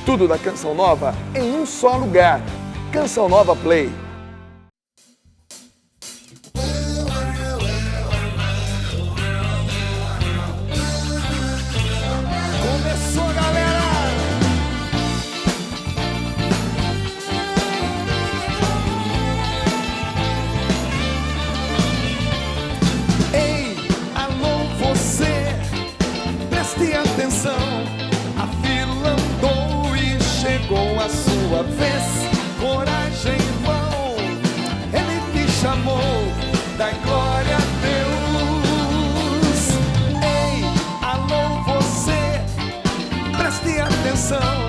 Tudo da Canção Nova em um só lugar. Canção Nova Play. Começou, galera! Ei, alô você, preste atenção. A fila andou e chegou a sua vez. Coragem, irmão, ele te chamou, dá glória a Deus. Ei, alô você, preste atenção.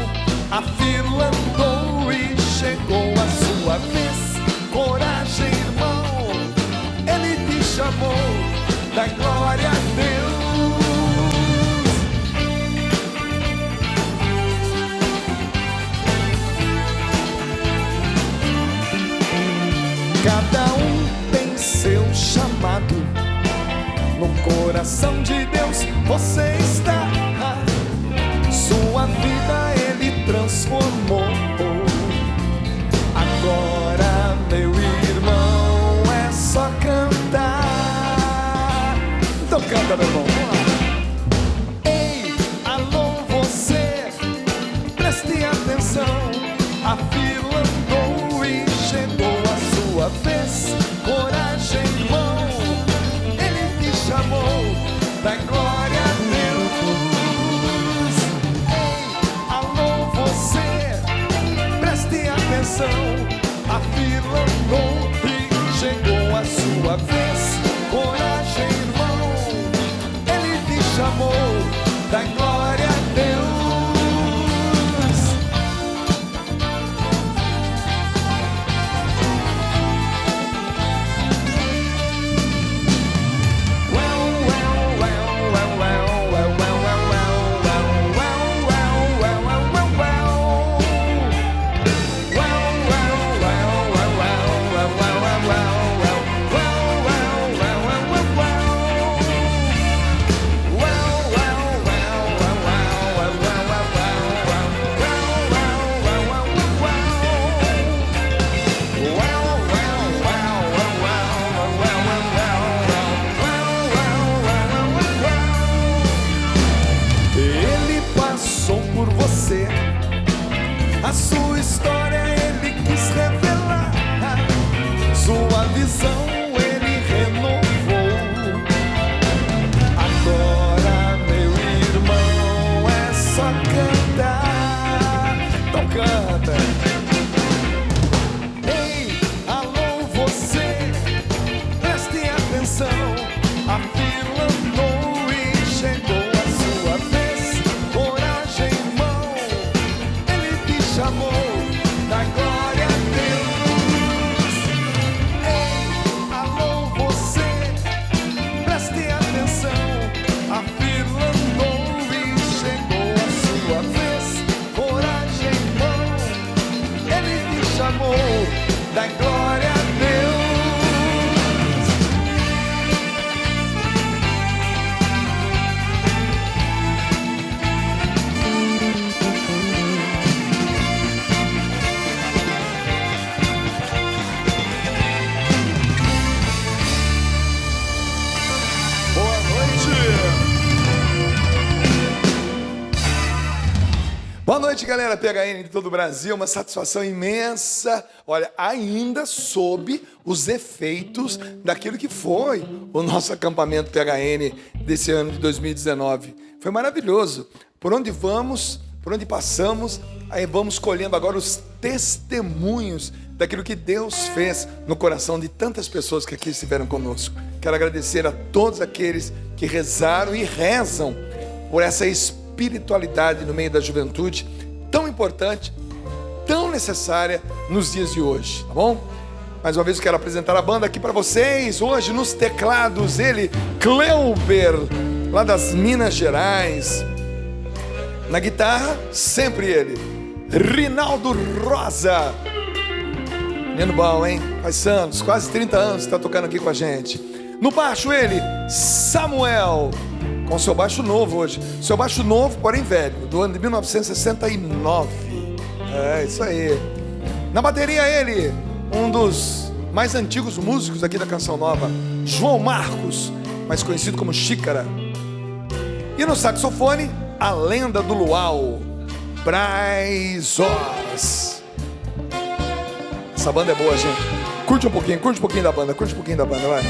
A fila andou e chegou a sua vez. Coragem, irmão, ele te chamou, dá glória a Deus. Cada um tem seu chamado. No coração de Deus você está. Sua vida ele transformou. Agora, meu irmão, é só cantar. Então canta, meu irmão. Ei, alô você, preste atenção. A fila andou e chegou a sua vez. Coragem, irmão, ele te chamou, dá glória a Deus. Ei, alô você, preste atenção. A fila andou e chegou a sua vez. Coragem, irmão, ele te chamou, dá glória a Deus. A sua história ele quis revelar, sua visão ele renovou. Agora, meu irmão, é só cantar. Então canta. Ei, alô você, preste atenção. A fila andou e chegou a sua vez. Coragem, irmão, chamou, dá glória a Deus. Ei, alô você, preste atenção. A fila andou e chegou a sua vez. Coragem, irmão, ele te chamou, dá glória a Deus. Boa noite, galera PHN de todo o Brasil, uma satisfação imensa. Olha, ainda sob os efeitos daquilo que foi o nosso acampamento PHN desse ano de 2019. Foi maravilhoso. Por onde vamos, por onde passamos, aí vamos colhendo agora os testemunhos daquilo que Deus fez no coração de tantas pessoas que aqui estiveram conosco. Quero agradecer a todos aqueles que rezaram e rezam por essa espiritualidade no meio da juventude, tão importante, tão necessária nos dias de hoje, tá bom? Mais uma vez eu quero apresentar a banda aqui para vocês. Hoje nos teclados ele, Cleuber, lá das Minas Gerais. Na guitarra, sempre ele, Rinaldo Rosa. Menino bom, hein? Faz anos, quase 30 anos que está tocando aqui com a gente. No baixo ele, Samuel, com seu baixo novo hoje. Seu baixo novo, porém velho, do ano de 1969. É, isso aí. Na bateria ele, um dos mais antigos músicos aqui da Canção Nova, João Marcos, mais conhecido como Xícara. E no saxofone, a lenda do luau, Braz Oz. Essa banda é boa, gente. Curte um pouquinho da banda, vai.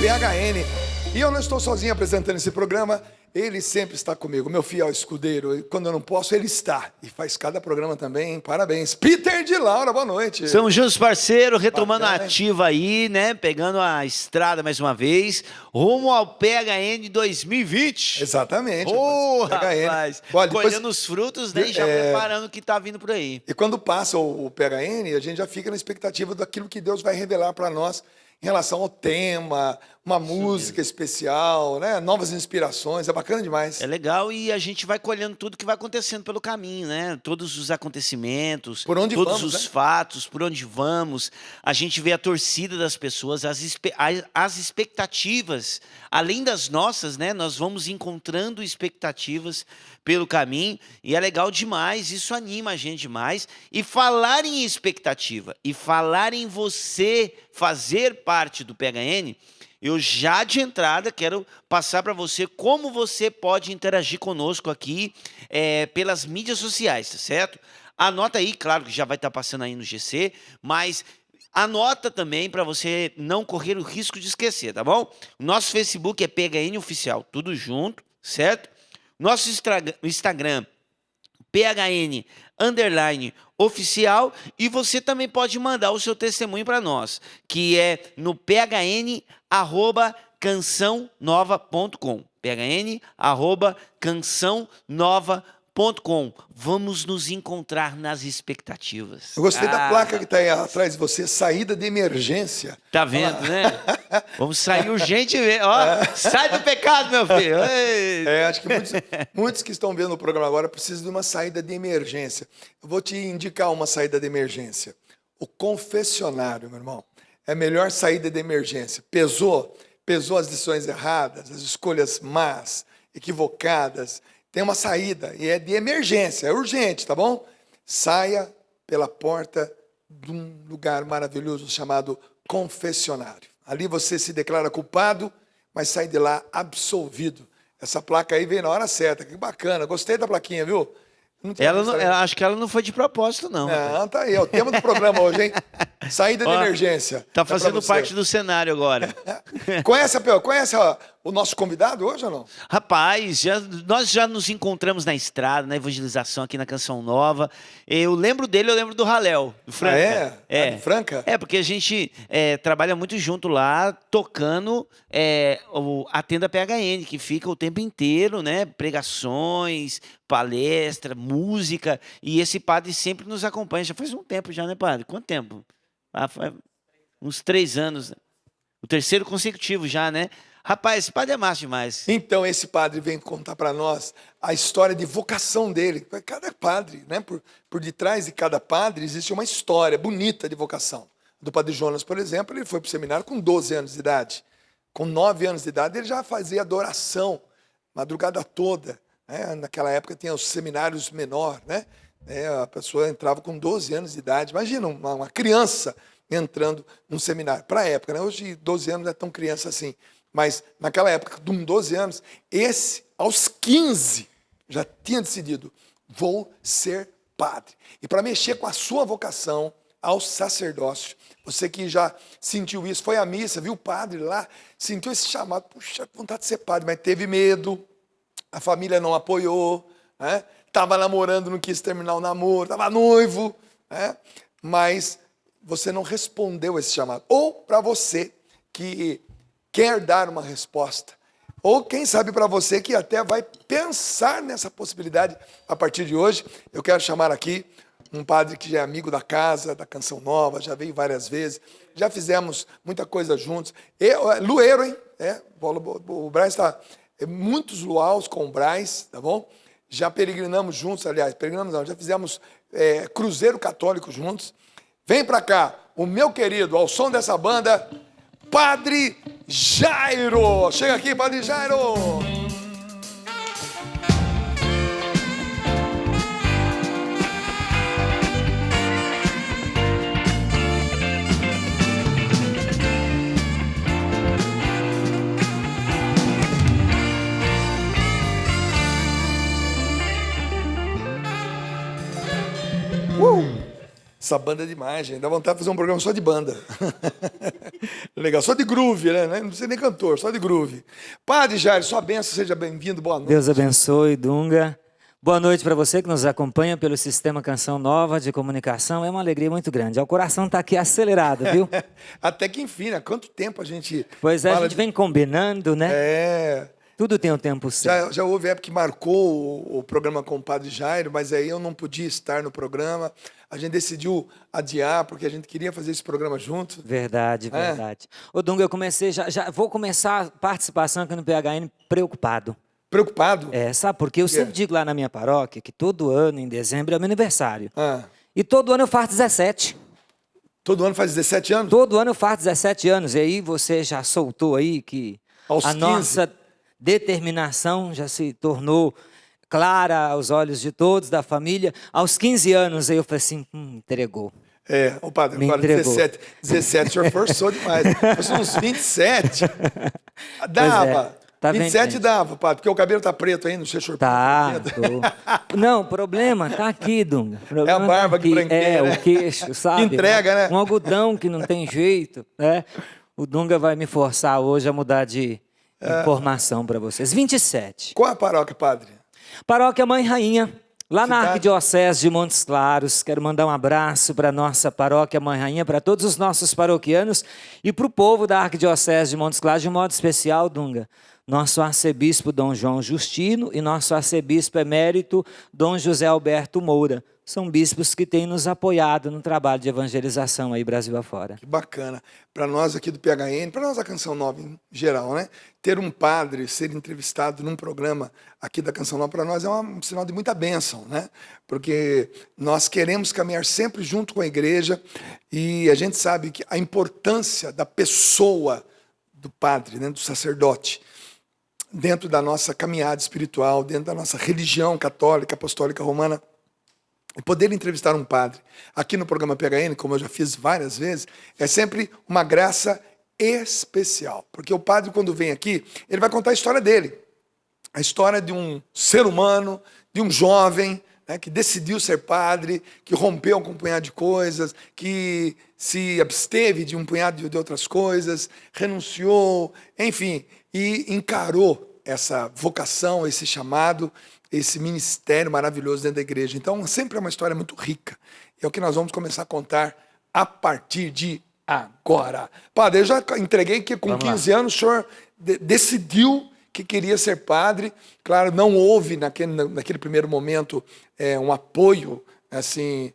PHN. E eu não estou sozinho apresentando esse programa, ele sempre está comigo, meu fiel escudeiro. E quando eu não posso, ele está. E faz cada programa também, parabéns. Peter de Laura, boa noite. Estamos juntos, parceiro, retomando a ativa aí, né? Pegando a estrada mais uma vez, rumo ao PHN 2020. Exatamente. Oh, rapaz. Olha, depois, colhendo os frutos, né? E já preparando o que está vindo por aí. E quando passa o PHN, a gente já fica na expectativa daquilo que Deus vai revelar para nós em relação ao tema, uma música especial, né? Novas inspirações, é bacana demais. É legal e a gente vai colhendo tudo que vai acontecendo pelo caminho, né? Todos os acontecimentos, todos os fatos, por onde vamos. A gente vê a torcida das pessoas, as expectativas, além das nossas, né? Nós vamos encontrando expectativas pelo caminho e é legal demais, isso anima a gente demais. E falar em expectativa e falar em você fazer parte do PHN, eu já de entrada quero passar para você como você pode interagir conosco aqui pelas mídias sociais, tá certo? Anota aí, claro que já vai estar passando aí no GC, mas anota também para você não correr o risco de esquecer, tá bom? O nosso Facebook é PHN Oficial, tudo junto, certo? Nosso Instagram, PHN_oficial, e você também pode mandar o seu testemunho para nós, que é no phn@cançãonova.com, phn@cançãonova.com. Vamos nos encontrar nas expectativas. Eu gostei da placa que está aí atrás de você, saída de emergência. Tá vendo, né? Vamos sair urgente mesmo. Ó, sai do pecado, meu filho. Acho que muitos que estão vendo o programa agora precisam de uma saída de emergência. Eu vou te indicar uma saída de emergência. O confessionário, meu irmão. É a melhor saída de emergência. Pesou as decisões erradas, as escolhas más, equivocadas. Tem uma saída e é de emergência, é urgente, tá bom? Saia pela porta de um lugar maravilhoso chamado confessionário. Ali você se declara culpado, mas sai de lá absolvido. Essa placa aí veio na hora certa, que bacana. Gostei da plaquinha, viu? Acho que ela não foi de propósito, não. Não, tá aí. É o tema do programa hoje, hein? Saída de emergência. Tá fazendo parte do cenário agora. Conhece o nosso convidado hoje ou não? Rapaz, nós já nos encontramos na estrada, na evangelização aqui na Canção Nova. Eu lembro dele, eu lembro do Raléu, do Franca. Do Franca? Porque a gente trabalha muito junto lá, tocando a tenda PHN, que fica o tempo inteiro, né? Pregações, palestra, música. E esse padre sempre nos acompanha. Já faz um tempo já, né, padre? Quanto tempo? Faz uns 3 anos. O terceiro consecutivo já, né? Rapaz, esse padre é massa demais. Então, esse padre vem contar para nós a história de vocação dele. Cada padre, né? Por detrás de cada padre existe uma história bonita de vocação. Do padre Jonas, por exemplo, ele foi para o seminário com 12 anos de idade. Com 9 anos de idade, ele já fazia adoração, madrugada toda. Né? Naquela época tinha os seminários menor, né? A pessoa entrava com 12 anos de idade. Imagina uma criança entrando num seminário. Para a época, né? Hoje 12 anos não é tão criança assim. Mas naquela época, com 12 anos, esse, aos 15, já tinha decidido, vou ser padre. E para mexer com a sua vocação ao sacerdócio, você que já sentiu isso, foi à missa, viu o padre lá, sentiu esse chamado, puxa, vontade de ser padre, mas teve medo, a família não apoiou, né? Estava namorando, não quis terminar o namoro, estava noivo, né? Mas você não respondeu esse chamado. Ou para você que quer dar uma resposta, ou quem sabe para você que até vai pensar nessa possibilidade a partir de hoje, eu quero chamar aqui um padre que já é amigo da casa, da Canção Nova, já veio várias vezes, já fizemos muita coisa juntos. Lueiro, hein? O Braz está... muitos luaus com o Braz, tá bom? Já peregrinamos juntos, aliás, já fizemos cruzeiro católico juntos. Vem para cá, o meu querido, ao som dessa banda, Padre Jairo. Chega aqui, Padre Jairo. Essa banda é demais, gente. Dá vontade de fazer um programa só de banda. Legal, só de groove, né? Não precisa nem cantor, só de groove. Padre Jairo, sua bênção, seja bem-vindo, boa noite. Deus abençoe, Dunga. Boa noite para você que nos acompanha pelo Sistema Canção Nova de Comunicação. É uma alegria muito grande. O coração está aqui acelerado, viu? Até que enfim, né? Quanto tempo a gente... Pois é, a gente vem combinando, né? É... Tudo tem o tempo certo. Já houve época que marcou o programa com o Padre Jairo, mas aí eu não podia estar no programa. A gente decidiu adiar, porque a gente queria fazer esse programa junto. Verdade. Ô, Dunga, eu comecei, já vou começar a participação aqui no PHN preocupado. Preocupado? É, sabe? Porque eu sempre digo lá na minha paróquia que todo ano, em dezembro, é meu aniversário. E todo ano eu faço 17. Todo ano faz 17 anos? Todo ano eu faço 17 anos. E aí você já soltou aí que aos 15. Nossa determinação já se tornou clara aos olhos de todos, da família. Aos 15 anos, aí eu falei assim, entregou. É, o padre, agora 17, o senhor forçou demais. Fosse uns 27, dava. Tá 27 vendo, dava, padre, porque o cabelo tá preto ainda, não sei se o senhor Não, o problema tá aqui, Dunga. É a barba que branqueia, né? O queixo, sabe? Entrega, né? Um algodão que não tem jeito, né? O Dunga vai me forçar hoje a mudar de informação para vocês. 27. Qual a paróquia, padre? Paróquia Mãe Rainha, lá na Arquidiocese de Montes Claros. Quero mandar um abraço para a nossa paróquia Mãe Rainha, para todos os nossos paroquianos e para o povo da Arquidiocese de Montes Claros, de um modo especial, Dunga. Nosso arcebispo Dom João Justino e nosso arcebispo emérito Dom José Alberto Moura. São bispos que têm nos apoiado no trabalho de evangelização aí Brasil afora. Que bacana. Para nós aqui do PHN, para nós da Canção Nova em geral, né? Ter um padre ser entrevistado num programa aqui da Canção Nova, para nós é um sinal de muita bênção, né? Porque nós queremos caminhar sempre junto com a igreja e a gente sabe que a importância da pessoa do padre, né? Do sacerdote, dentro da nossa caminhada espiritual, dentro da nossa religião católica, apostólica, romana. E poder entrevistar um padre aqui no programa PHN, como eu já fiz várias vezes, é sempre uma graça especial. Porque o padre, quando vem aqui, ele vai contar a história dele. A história de um ser humano, de um jovem, né, que decidiu ser padre, que rompeu com um punhado de coisas, que se absteve de um punhado de outras coisas, renunciou, enfim, e encarou essa vocação, esse chamado, esse ministério maravilhoso dentro da igreja. Então, sempre é uma história muito rica. É o que nós vamos começar a contar a partir de agora. Padre, eu já entreguei que com 15 anos o senhor decidiu que queria ser padre. Claro, não houve naquele primeiro momento um apoio assim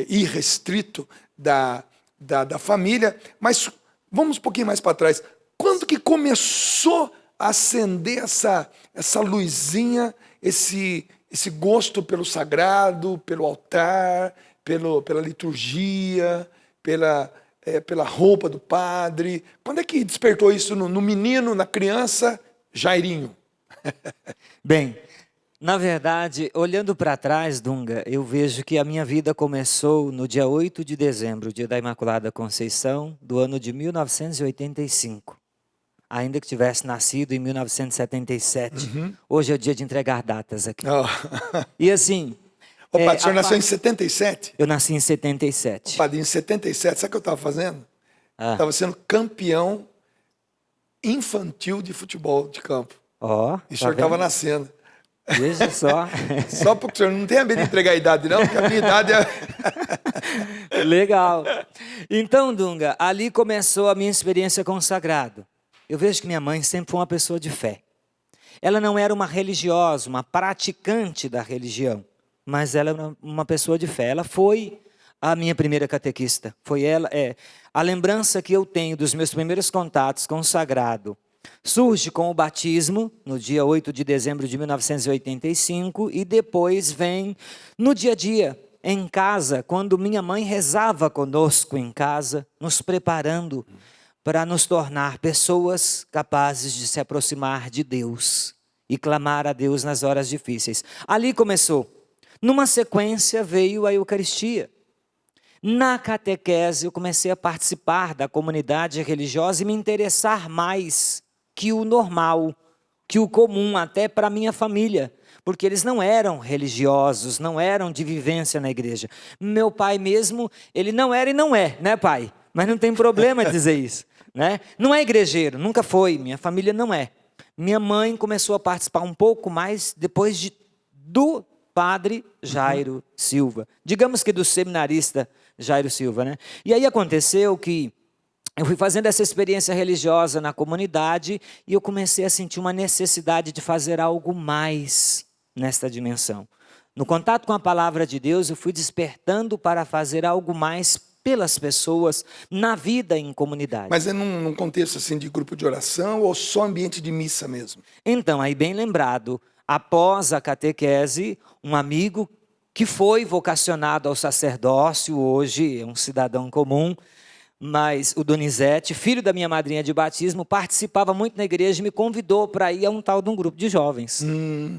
irrestrito da família, mas vamos um pouquinho mais para trás. Quando que começou a acender essa luzinha, esse gosto pelo sagrado, pelo altar, pela liturgia, pela roupa do padre? Quando é que despertou isso no menino, na criança, Jairinho? Bem, na verdade, olhando para trás, Dunga, eu vejo que a minha vida começou no dia 8 de dezembro, dia da Imaculada Conceição, do ano de 1985. Ainda que tivesse nascido em 1977. Hoje é o dia de entregar datas aqui. E assim... Ô, padre, o senhor nasceu em 77? Eu nasci em 77. Ô, padre, em 77, sabe o que eu estava fazendo? Estava sendo campeão infantil de futebol de campo. E o senhor estava nascendo. Veja só. Só porque o senhor não tem medo de entregar a idade, não, porque a minha idade é... Legal. Então, Dunga, ali começou a minha experiência com o sagrado. Eu vejo que minha mãe sempre foi uma pessoa de fé. Ela não era uma religiosa, uma praticante da religião, mas ela era uma pessoa de fé. Ela foi a minha primeira catequista. Foi ela, a lembrança que eu tenho dos meus primeiros contatos com o sagrado surge com o batismo, no dia 8 de dezembro de 1985, e depois vem no dia a dia, em casa, quando minha mãe rezava conosco em casa, nos preparando para nos tornar pessoas capazes de se aproximar de Deus e clamar a Deus nas horas difíceis. Ali começou. Numa sequência veio a Eucaristia. Na catequese eu comecei a participar da comunidade religiosa e me interessar mais que o normal, que o comum, até para a minha família. Porque eles não eram religiosos, não eram de vivência na igreja. Meu pai mesmo, ele não era e não é, né, pai? Mas não tem problema dizer isso, né? Não é igrejeiro, nunca foi, minha família não é. Minha mãe começou a participar um pouco mais depois do padre Jairo Silva. Digamos que do seminarista Jairo Silva, né? E aí aconteceu que eu fui fazendo essa experiência religiosa na comunidade e eu comecei a sentir uma necessidade de fazer algo mais nesta dimensão. No contato com a palavra de Deus, eu fui despertando para fazer algo mais pelas pessoas, na vida em comunidade. Mas é num contexto assim de grupo de oração ou só ambiente de missa mesmo? Então, aí bem lembrado, após a catequese, um amigo que foi vocacionado ao sacerdócio, hoje é um cidadão comum, mas o Donizete, filho da minha madrinha de batismo, participava muito na igreja e me convidou para ir a um tal de um grupo de jovens,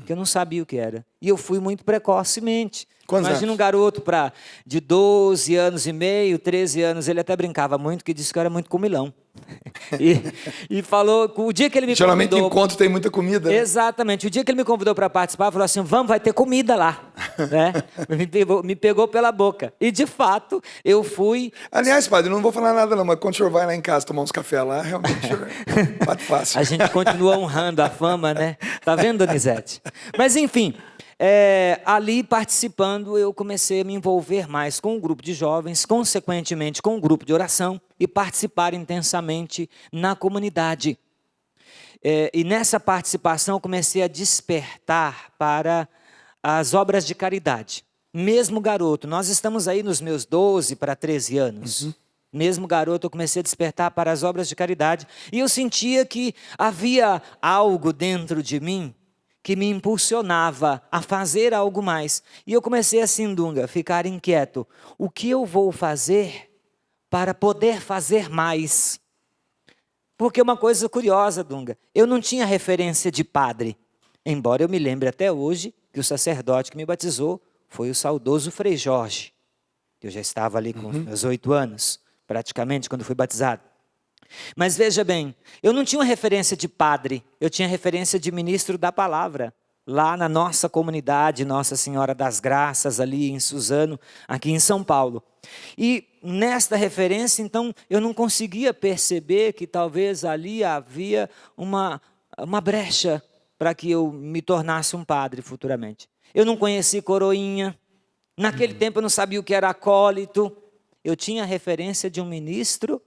que eu não sabia o que era. E eu fui muito precocemente. Quantos Imagina anos? um garoto de 12 anos e meio, 13 anos, ele até brincava muito, que disse que eu era muito comilão. E falou, o dia que ele me Geralmente convidou... encontro tem muita comida. Né? Exatamente, o dia que ele me convidou para participar, falou assim, vamos, vai ter comida lá. Né? Me pegou pela boca. E de fato, eu fui... Aliás, padre, não vou falar nada não, mas quando o senhor vai lá em casa tomar uns café lá, realmente o senhor bate fácil. A gente continua honrando a fama, né? Tá vendo, Donizete? Mas enfim... ali participando eu comecei a me envolver mais com o grupo de jovens, consequentemente com o grupo de oração e participar intensamente na comunidade. E nessa participação eu comecei a despertar para as obras de caridade. Mesmo garoto, nós estamos aí nos meus 12 para 13 anos. Mesmo garoto, eu comecei a despertar para as obras de caridade e eu sentia que havia algo dentro de mim que me impulsionava a fazer algo mais. E eu comecei assim, Dunga, ficar inquieto. O que eu vou fazer para poder fazer mais? Porque uma coisa curiosa, Dunga, eu não tinha referência de padre. Embora eu me lembre até hoje que o sacerdote que me batizou foi o saudoso Frei Jorge. Eu já estava ali com os meus 8 anos, praticamente, quando fui batizado. Mas veja bem, eu não tinha uma referência de padre, eu tinha referência de ministro da palavra, lá na nossa comunidade, Nossa Senhora das Graças, ali em Suzano, aqui em São Paulo. E nesta referência, então, eu não conseguia perceber que talvez ali havia uma brecha para que eu me tornasse um padre futuramente. Eu não conheci coroinha, naquele tempo eu não sabia o que era acólito, eu tinha referência de um ministro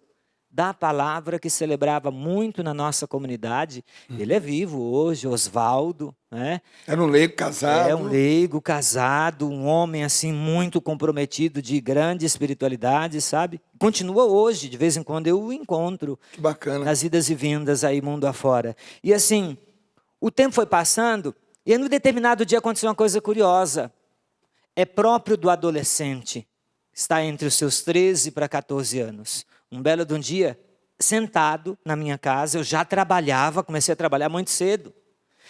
da palavra que celebrava muito na nossa comunidade. Ele é vivo hoje, Osvaldo, né? Era um leigo casado. É um leigo casado, um homem assim muito comprometido, de grande espiritualidade, sabe? Continua hoje, de vez em quando eu o encontro. Que bacana. Nas idas e vindas aí mundo afora. E assim, o tempo foi passando e em um determinado dia aconteceu uma coisa curiosa. É próprio do adolescente, está entre os seus 13 para 14 anos. Um belo de um dia, sentado na minha casa, eu já trabalhava, comecei a trabalhar muito cedo.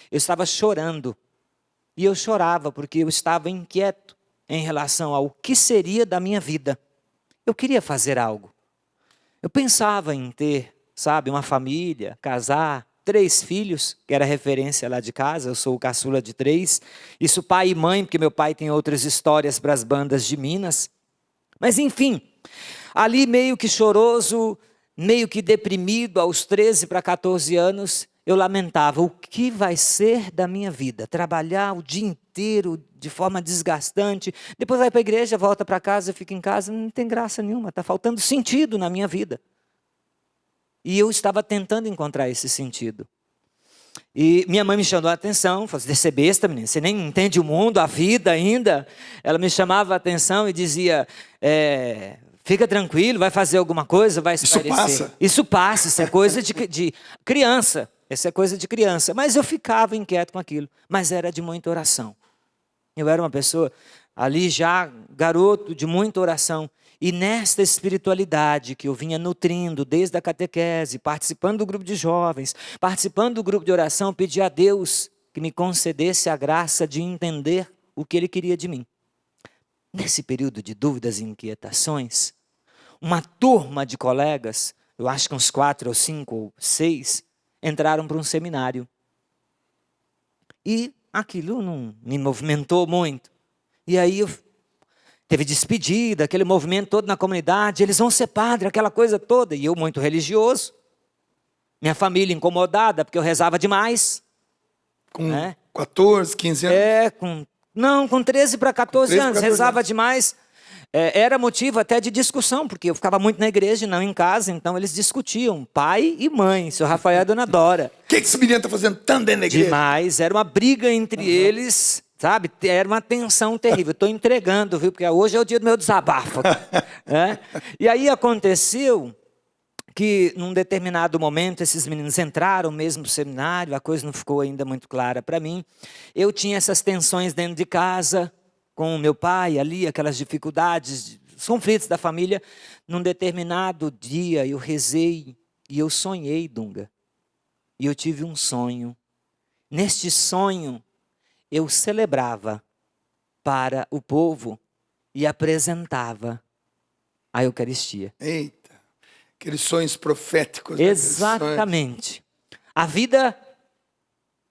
Eu estava chorando. E eu chorava porque eu estava inquieto em relação ao que seria da minha vida. Eu queria fazer algo. Eu pensava em ter, sabe, uma família, casar, 3 filhos, que era referência lá de casa, eu sou o caçula de 3. Isso pai e mãe, porque meu pai tem outras histórias para as bandas de Minas. Mas enfim, ali meio que choroso, meio que deprimido, aos 13 para 14 anos, eu lamentava, o que vai ser da minha vida? Trabalhar o dia inteiro de forma desgastante, depois vai para a igreja, volta para casa, fica em casa, não tem graça nenhuma, está faltando sentido na minha vida. E eu estava tentando encontrar esse sentido. E minha mãe me chamou a atenção, falou assim, você é besta, menina, você nem entende o mundo, a vida ainda. Ela me chamava a atenção e dizia, fica tranquilo, vai fazer alguma coisa, vai espairecer. Isso passa, isso é coisa de criança. Isso é coisa de criança. Mas eu ficava inquieto com aquilo. Mas era de muita oração. Eu era uma pessoa ali já, garoto, de muita oração. E nesta espiritualidade que eu vinha nutrindo desde a catequese, participando do grupo de jovens, participando do grupo de oração, pedi a Deus que me concedesse a graça de entender o que Ele queria de mim. Nesse período de dúvidas e inquietações, uma turma de colegas, eu acho que uns 4 ou 5 ou 6, entraram para um seminário. E aquilo não me movimentou muito. E aí teve despedida, aquele movimento todo na comunidade, eles vão ser padre, aquela coisa toda. E eu muito religioso, minha família incomodada, porque eu rezava demais. Com 14, 15 anos? Com 13 para 14 anos, rezava demais. Era motivo até de discussão, porque eu ficava muito na igreja e não em casa, então eles discutiam, pai e mãe, seu Rafael e a dona Dora. O que esse menino está fazendo tanto dentro da igreja? Demais, era uma briga entre eles, sabe? Era uma tensão terrível. Estou entregando, viu? Porque hoje é o dia do meu desabafo. E aí aconteceu que, num determinado momento, esses meninos entraram mesmo no seminário, a coisa não ficou ainda muito clara para mim. Eu tinha essas tensões dentro de casa, com o meu pai ali, aquelas dificuldades, os conflitos da família. Num determinado dia, eu rezei e eu sonhei, Dunga. E eu tive um sonho. Neste sonho, eu celebrava para o povo e apresentava a Eucaristia. Eita, aqueles sonhos proféticos. Exatamente. A vida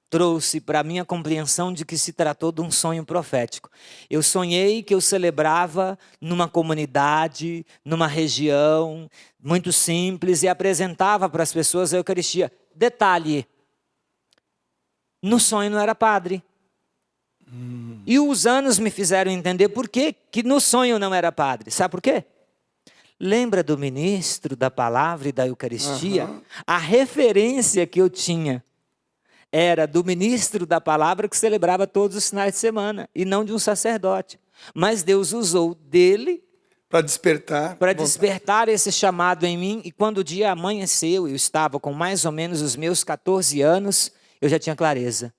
trouxe para mim a compreensão de que se tratou de um sonho profético. Eu sonhei que eu celebrava numa comunidade, numa região, muito simples, e apresentava para as pessoas a Eucaristia. Detalhe, no sonho não era padre. E os anos me fizeram entender por que no sonho não era padre. Sabe por quê? Lembra do ministro da palavra e da Eucaristia? A referência que eu tinha era do ministro da palavra que celebrava todos os finais de semana, e não de um sacerdote. Mas Deus usou dele para despertar esse chamado em mim. E quando o dia amanheceu, eu estava com mais ou menos os meus 14 anos, eu já tinha clareza.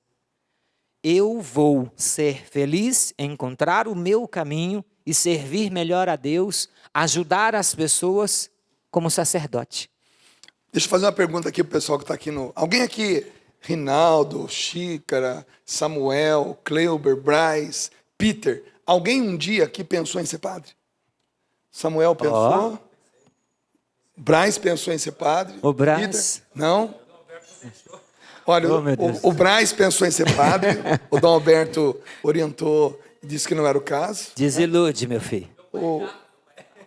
Eu vou ser feliz, encontrar o meu caminho e servir melhor a Deus, ajudar as pessoas como sacerdote. Deixa eu fazer uma pergunta aqui para o pessoal que está aqui Alguém aqui, Rinaldo, Xícara, Samuel, Cleuber, Braz, Peter, alguém um dia aqui pensou em ser padre? Samuel pensou? Braz pensou em ser padre? O Braz? Peter? Não? Olha, o Braz pensou em ser padre, o Dom Alberto orientou e disse que não era o caso. Desilude, meu filho.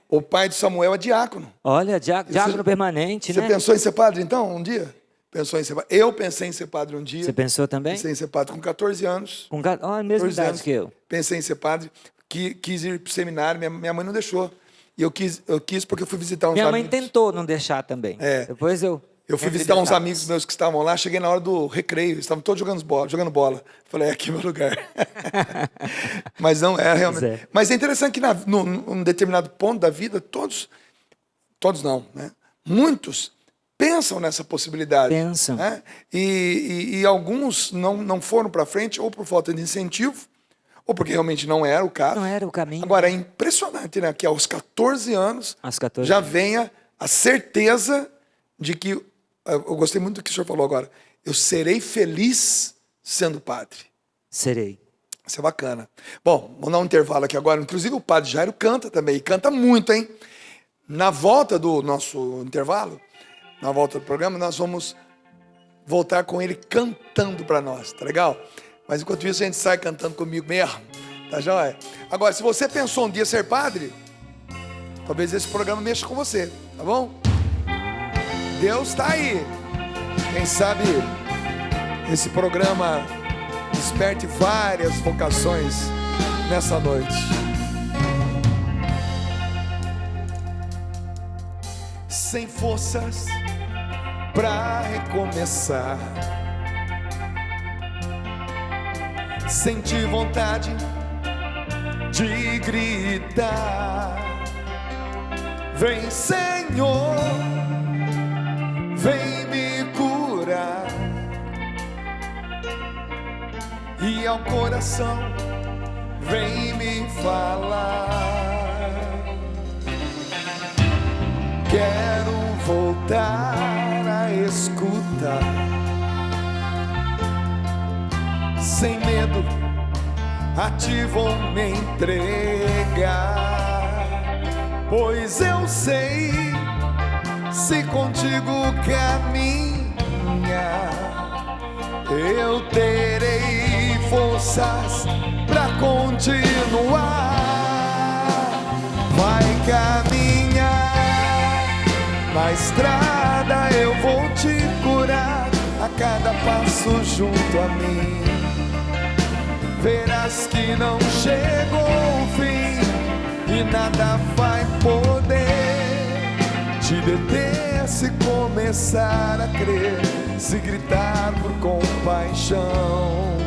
O pai de Samuel é diácono. Olha, diácono permanente, né? Você pensou em ser padre, então, um dia? Pensou em ser padre? Eu pensei em ser padre um dia. Você pensou também? Pensei em ser padre com 14 anos. A mesma idade que eu. Pensei em ser padre, quis ir para o seminário, minha mãe não deixou. E eu quis porque eu fui visitar uns amigos. Minha mãe tentou não deixar também. Depois eu fui visitar uns amigos meus que estavam lá, cheguei na hora do recreio, eles estavam todos jogando bola. Falei, é aqui meu lugar. Mas não, realmente. Mas é interessante que num determinado ponto da vida, todos não, né? Muitos pensam nessa possibilidade. Pensam. Né? E alguns não foram para frente, ou por falta de incentivo, ou porque realmente não era o caso. Não era o caminho. Agora, é impressionante, né? Que aos 14 anos já venha a certeza de que, eu gostei muito do que o senhor falou agora, eu serei feliz sendo padre. Serei. Isso é bacana. Bom, vamos dar um intervalo aqui agora. Inclusive o padre Jairo canta também, e canta muito, hein? Na volta do nosso intervalo, na volta do programa, nós vamos voltar com ele cantando para nós, tá legal? Mas enquanto isso a gente sai cantando comigo mesmo, tá joia? Agora, se você pensou um dia ser padre, talvez esse programa mexa com você, tá bom? Deus está aí. Quem sabe esse programa desperte várias vocações nessa noite. Sem forças pra recomeçar, senti vontade de gritar: vem, Senhor, vem me curar. E ao coração vem me falar: quero voltar a escutar. Sem medo, a ti vou me entregar, pois eu sei, se contigo caminhar, eu terei forças pra continuar. Vai caminhar na estrada, eu vou te curar a cada passo junto a mim. Verás que não chegou o fim e nada vai poder te deter se começar a crer, se gritar por compaixão.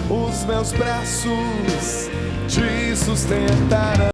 Os meus braços te sustentarão.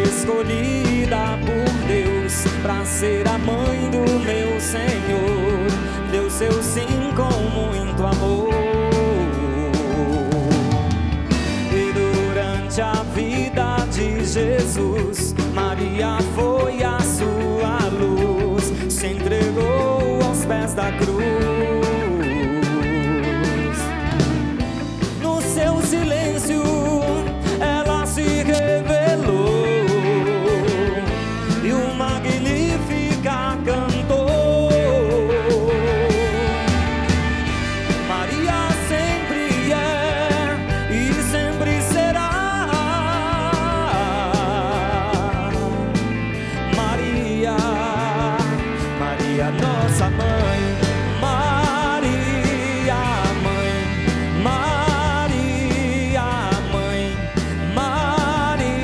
Escolhida por Deus pra ser a mãe do meu Senhor, deu seu sim com muito amor. E durante a vida de Jesus, Maria foi a sua luz, se entregou aos pés da cruz. No seu silêncio ela se revelou, cantou. Maria sempre é e sempre será. Maria, Maria nossa mãe. Maria mãe, Maria mãe, Maria,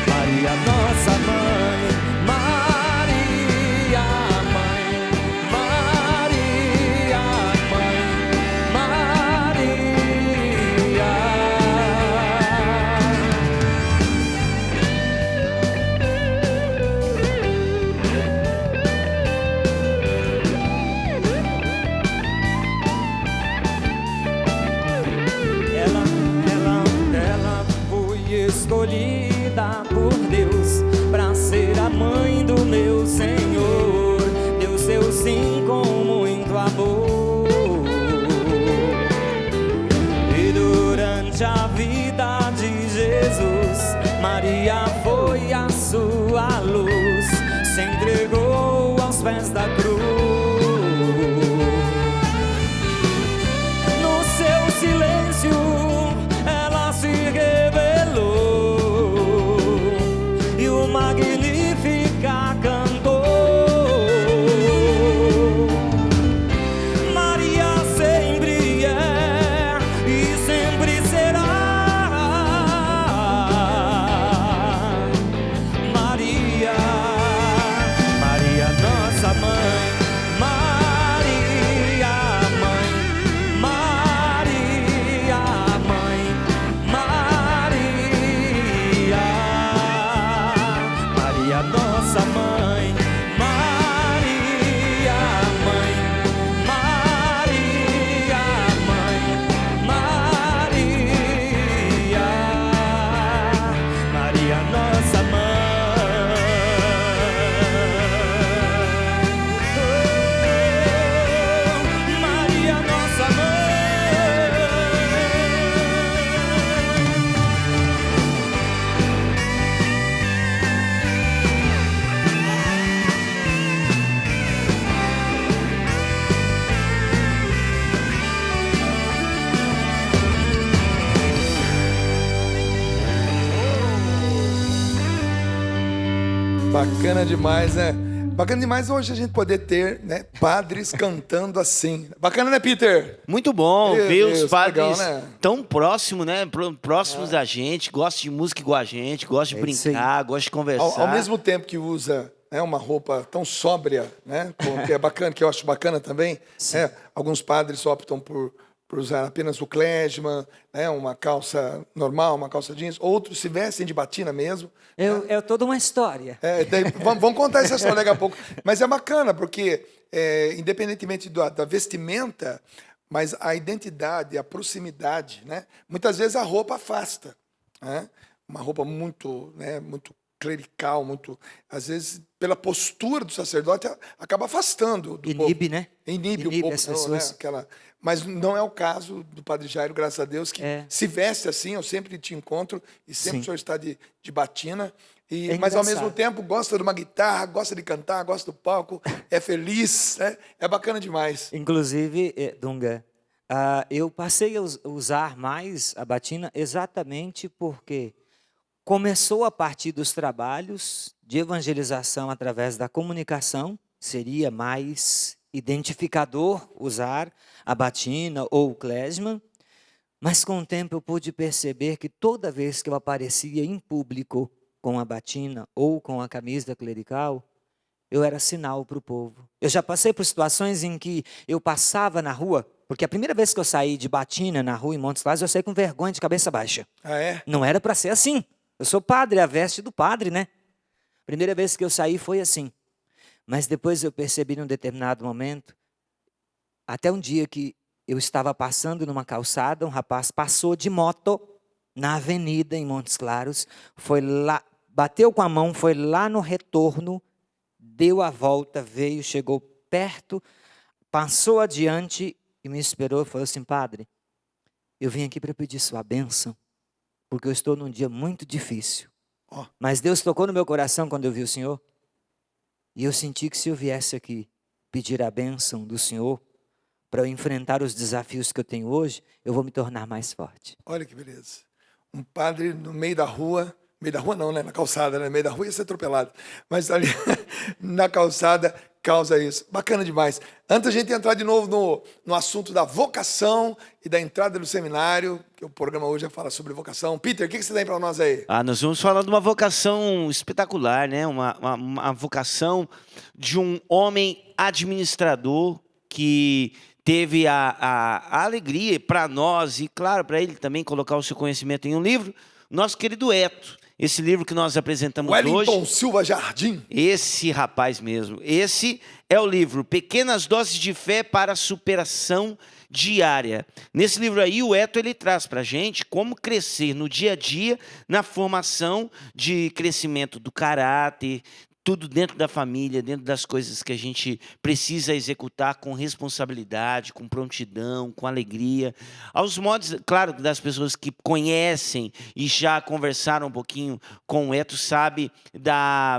Maria nossa mãe. Maria mãe, Maria mãe, Maria. Ela foi escolhida por Deus pra ser a mãe do meu Senhor, deu seu sim com muito amor. E durante a vida de Jesus, Maria foi a sua luz, se entregou aos pés da cruz. No seu silêncio ela se revelou e o Magnífica cantou. Maria sempre é e sempre será. Maria, Maria nossa mãe. Maria mãe, Maria mãe, Maria, Maria nossa mãe. Maria mãe, Maria mãe, Maria, Maria nossa mãe. Maria nossa mãe. Bacana demais, né? Bacana demais hoje a gente poder ter, né, padres cantando assim. Bacana, né, Peter? Muito bom Meu ver Deus, os padres legal, né? tão próximos, né? Próximos da gente, gostam de música igual a gente, gostam de É isso aí. brincar, gostam de conversar. Ao mesmo tempo que usa né, uma roupa tão sóbria, né, que é bacana, que eu acho bacana também. Alguns padres optam por usar apenas o klezmer, né, uma calça normal, uma calça jeans. Outros se vestem de batina mesmo. É toda uma história. Vamos contar essa história daqui a pouco. Mas é bacana, porque independentemente da vestimenta, mas a identidade, a proximidade, né? Muitas vezes a roupa afasta, né? Uma roupa muito, né, muito clerical, muito, às vezes, pela postura do sacerdote, acaba afastando do Inibe, povo. né? Inibe o povo, as pessoas. né? Mas não é o caso do Padre Jairo, graças a Deus, que se veste assim. Eu sempre te encontro e sempre o senhor está de batina. Mas, ao mesmo tempo, gosta de uma guitarra, gosta de cantar, gosta do palco, é feliz, né? É bacana demais. Inclusive, Dunga, eu passei a usar mais a batina exatamente porque começou a partir dos trabalhos de evangelização através da comunicação, seria mais identificador usar a batina ou o klezmer, mas com o tempo eu pude perceber que toda vez que eu aparecia em público com a batina ou com a camisa clerical, eu era sinal para o povo. Eu já passei por situações em que eu passava na rua, porque a primeira vez que eu saí de batina na rua em Montes Claros, eu saí com vergonha de cabeça baixa. Não era para ser assim. Eu sou padre, a veste do padre, né? Primeira vez que eu saí foi assim. Mas depois eu percebi num determinado momento, até um dia que eu estava passando numa calçada, um rapaz passou de moto na avenida em Montes Claros, foi lá, bateu com a mão, foi lá no retorno, deu a volta, veio, chegou perto, passou adiante e me esperou e falou assim: padre, eu vim aqui para pedir sua bênção, porque eu estou num dia muito difícil. Mas Deus tocou no meu coração quando eu vi o senhor. E eu senti que se eu viesse aqui pedir a bênção do senhor para eu enfrentar os desafios que eu tenho hoje, eu vou me tornar mais forte. Olha que beleza. Um padre no meio da rua não, né? Na calçada, né? No meio da rua ia ser atropelado. Mas ali na calçada causa isso. Bacana demais. Antes a gente entrar de novo no assunto da vocação e da entrada no seminário, que o programa hoje fala sobre vocação. Peter, o que você tem para nós aí? Nós vamos falar de uma vocação espetacular, né? Uma vocação de um homem administrador que teve a alegria para nós e, claro, para ele também colocar o seu conhecimento em um livro, nosso querido Eto. Esse livro que nós apresentamos hoje... Wellington Silva Jardim. Esse rapaz mesmo. Esse é o livro Pequenas Doses de Fé para a Superação Diária. Nesse livro aí, o Eto ele traz para a gente como crescer no dia a dia, na formação de crescimento do caráter, tudo dentro da família, dentro das coisas que a gente precisa executar com responsabilidade, com prontidão, com alegria. Aos modos, claro, das pessoas que conhecem e já conversaram um pouquinho com o Eto, sabe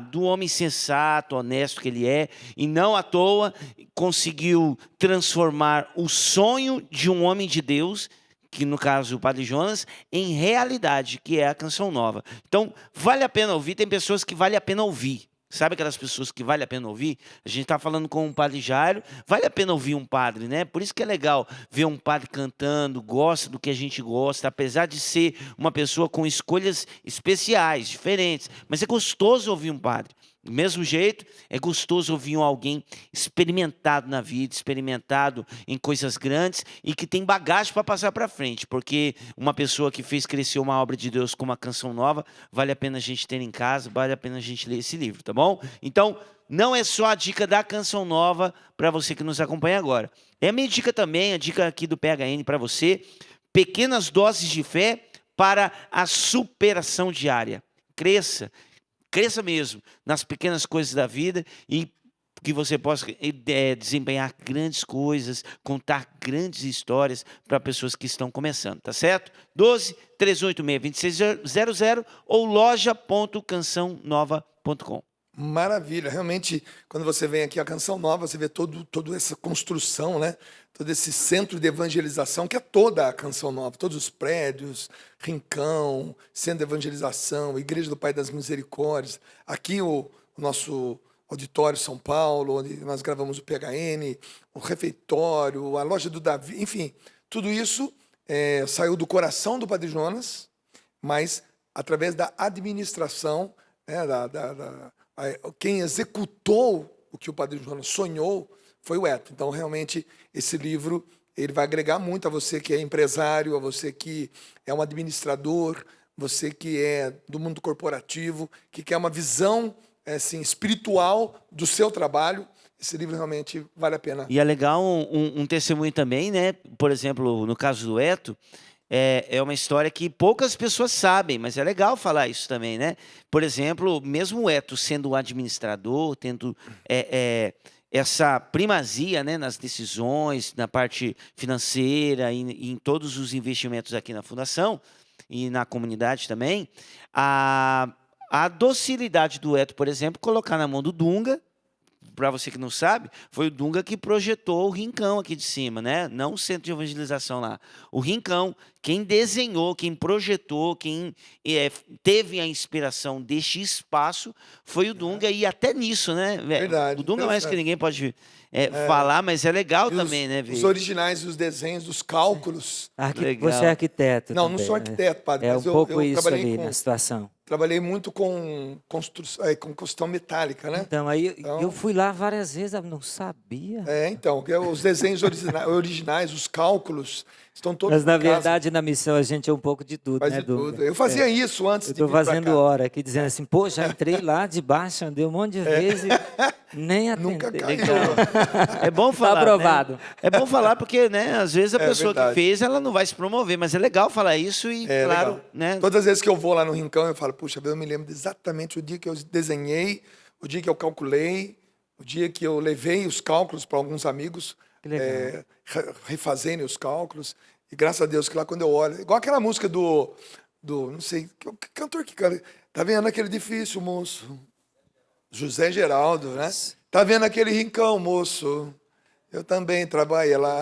do homem sensato, honesto que ele é, e não à toa conseguiu transformar o sonho de um homem de Deus, que no caso o Padre Jonas, em realidade, que é a Canção Nova. Então, vale a pena ouvir, tem pessoas que vale a pena ouvir. Sabe aquelas pessoas que vale a pena ouvir? A gente está falando com um Padre Jairo, vale a pena ouvir um padre, né? Por isso que é legal ver um padre cantando, gosta do que a gente gosta, apesar de ser uma pessoa com escolhas especiais, diferentes. Mas é gostoso ouvir um padre. Do mesmo jeito, é gostoso ouvir alguém experimentado na vida, experimentado em coisas grandes e que tem bagagem para passar para frente, porque uma pessoa que fez crescer uma obra de Deus com uma canção nova, vale a pena a gente ter em casa, vale a pena a gente ler esse livro, tá bom? Então, não é só a dica da canção nova para você que nos acompanha agora. É a minha dica também, a dica aqui do PHN para você, pequenas doses de fé para a superação diária. Cresça mesmo nas pequenas coisas da vida e que você possa desempenhar grandes coisas, contar grandes histórias para pessoas que estão começando, tá certo? 12-386-2600 ou loja.cançãonova.com. Maravilha, realmente, quando você vem aqui a Canção Nova, você vê toda essa construção, né? Todo esse centro de evangelização, que é toda a Canção Nova, todos os prédios, Rincão, Centro de Evangelização, Igreja do Pai das Misericórdias, aqui o nosso auditório São Paulo, onde nós gravamos o PHN, o refeitório, a loja do Davi, enfim, tudo isso saiu do coração do Padre Jonas, mas através da administração, né, quem executou o que o Padre Jonas sonhou foi o Eto. Então, realmente, esse livro ele vai agregar muito a você que é empresário, a você que é um administrador, você que é do mundo corporativo, que quer uma visão assim, espiritual do seu trabalho. Esse livro realmente vale a pena. E é legal um testemunho também, né? Por exemplo, no caso do Eto, é uma história que poucas pessoas sabem, mas é legal falar isso também, né? Por exemplo, mesmo o Eto sendo o administrador, tendo essa primazia, né, nas decisões, na parte financeira e em todos os investimentos aqui na Fundação e na comunidade também, a docilidade do Eto, por exemplo, colocar na mão do Dunga. Para você que não sabe, foi o Dunga que projetou o Rincão aqui de cima, né? Não o centro de evangelização lá. O Rincão, quem desenhou, quem projetou, quem teve a inspiração deste espaço foi o Dunga. E até nisso, né? Verdade. O Dunga mais que ninguém pode falar, mas é legal também, né? Os originais dos desenhos, dos cálculos. Você é arquiteto Não, também, não sou arquiteto, padre. É mas um pouco eu isso trabalhei ali na situação. Trabalhei muito com construção metálica, né? Então, eu fui lá várias vezes, eu não sabia. Então, os desenhos originais, os cálculos, estão todos Mas, na casa. verdade, na missão a gente é um pouco de tudo, Faz né, de Dunga? tudo. Eu fazia isso antes de vir Eu estou fazendo pra cá. hora aqui, dizendo assim, pô, já entrei lá de baixo, andei um monte de vezes, nem atendei. Nunca caiu. É bom falar, Tá aprovado. né? É bom falar porque, né, às vezes a pessoa verdade. que fez, ela não vai se promover, mas é legal falar isso e, claro, Legal. né? Todas as vezes que eu vou lá no Rincão, eu falo, puxa, eu me lembro exatamente o dia que eu desenhei, o dia que eu calculei, o dia que eu levei os cálculos para alguns amigos, Que legal. refazendo os cálculos. E graças a Deus que lá quando eu olho, igual aquela música do não sei, que cantor que canta, tá vendo aquele edifício, moço? José Geraldo, né? Tá vendo aquele rincão, moço? Eu também trabalhei lá.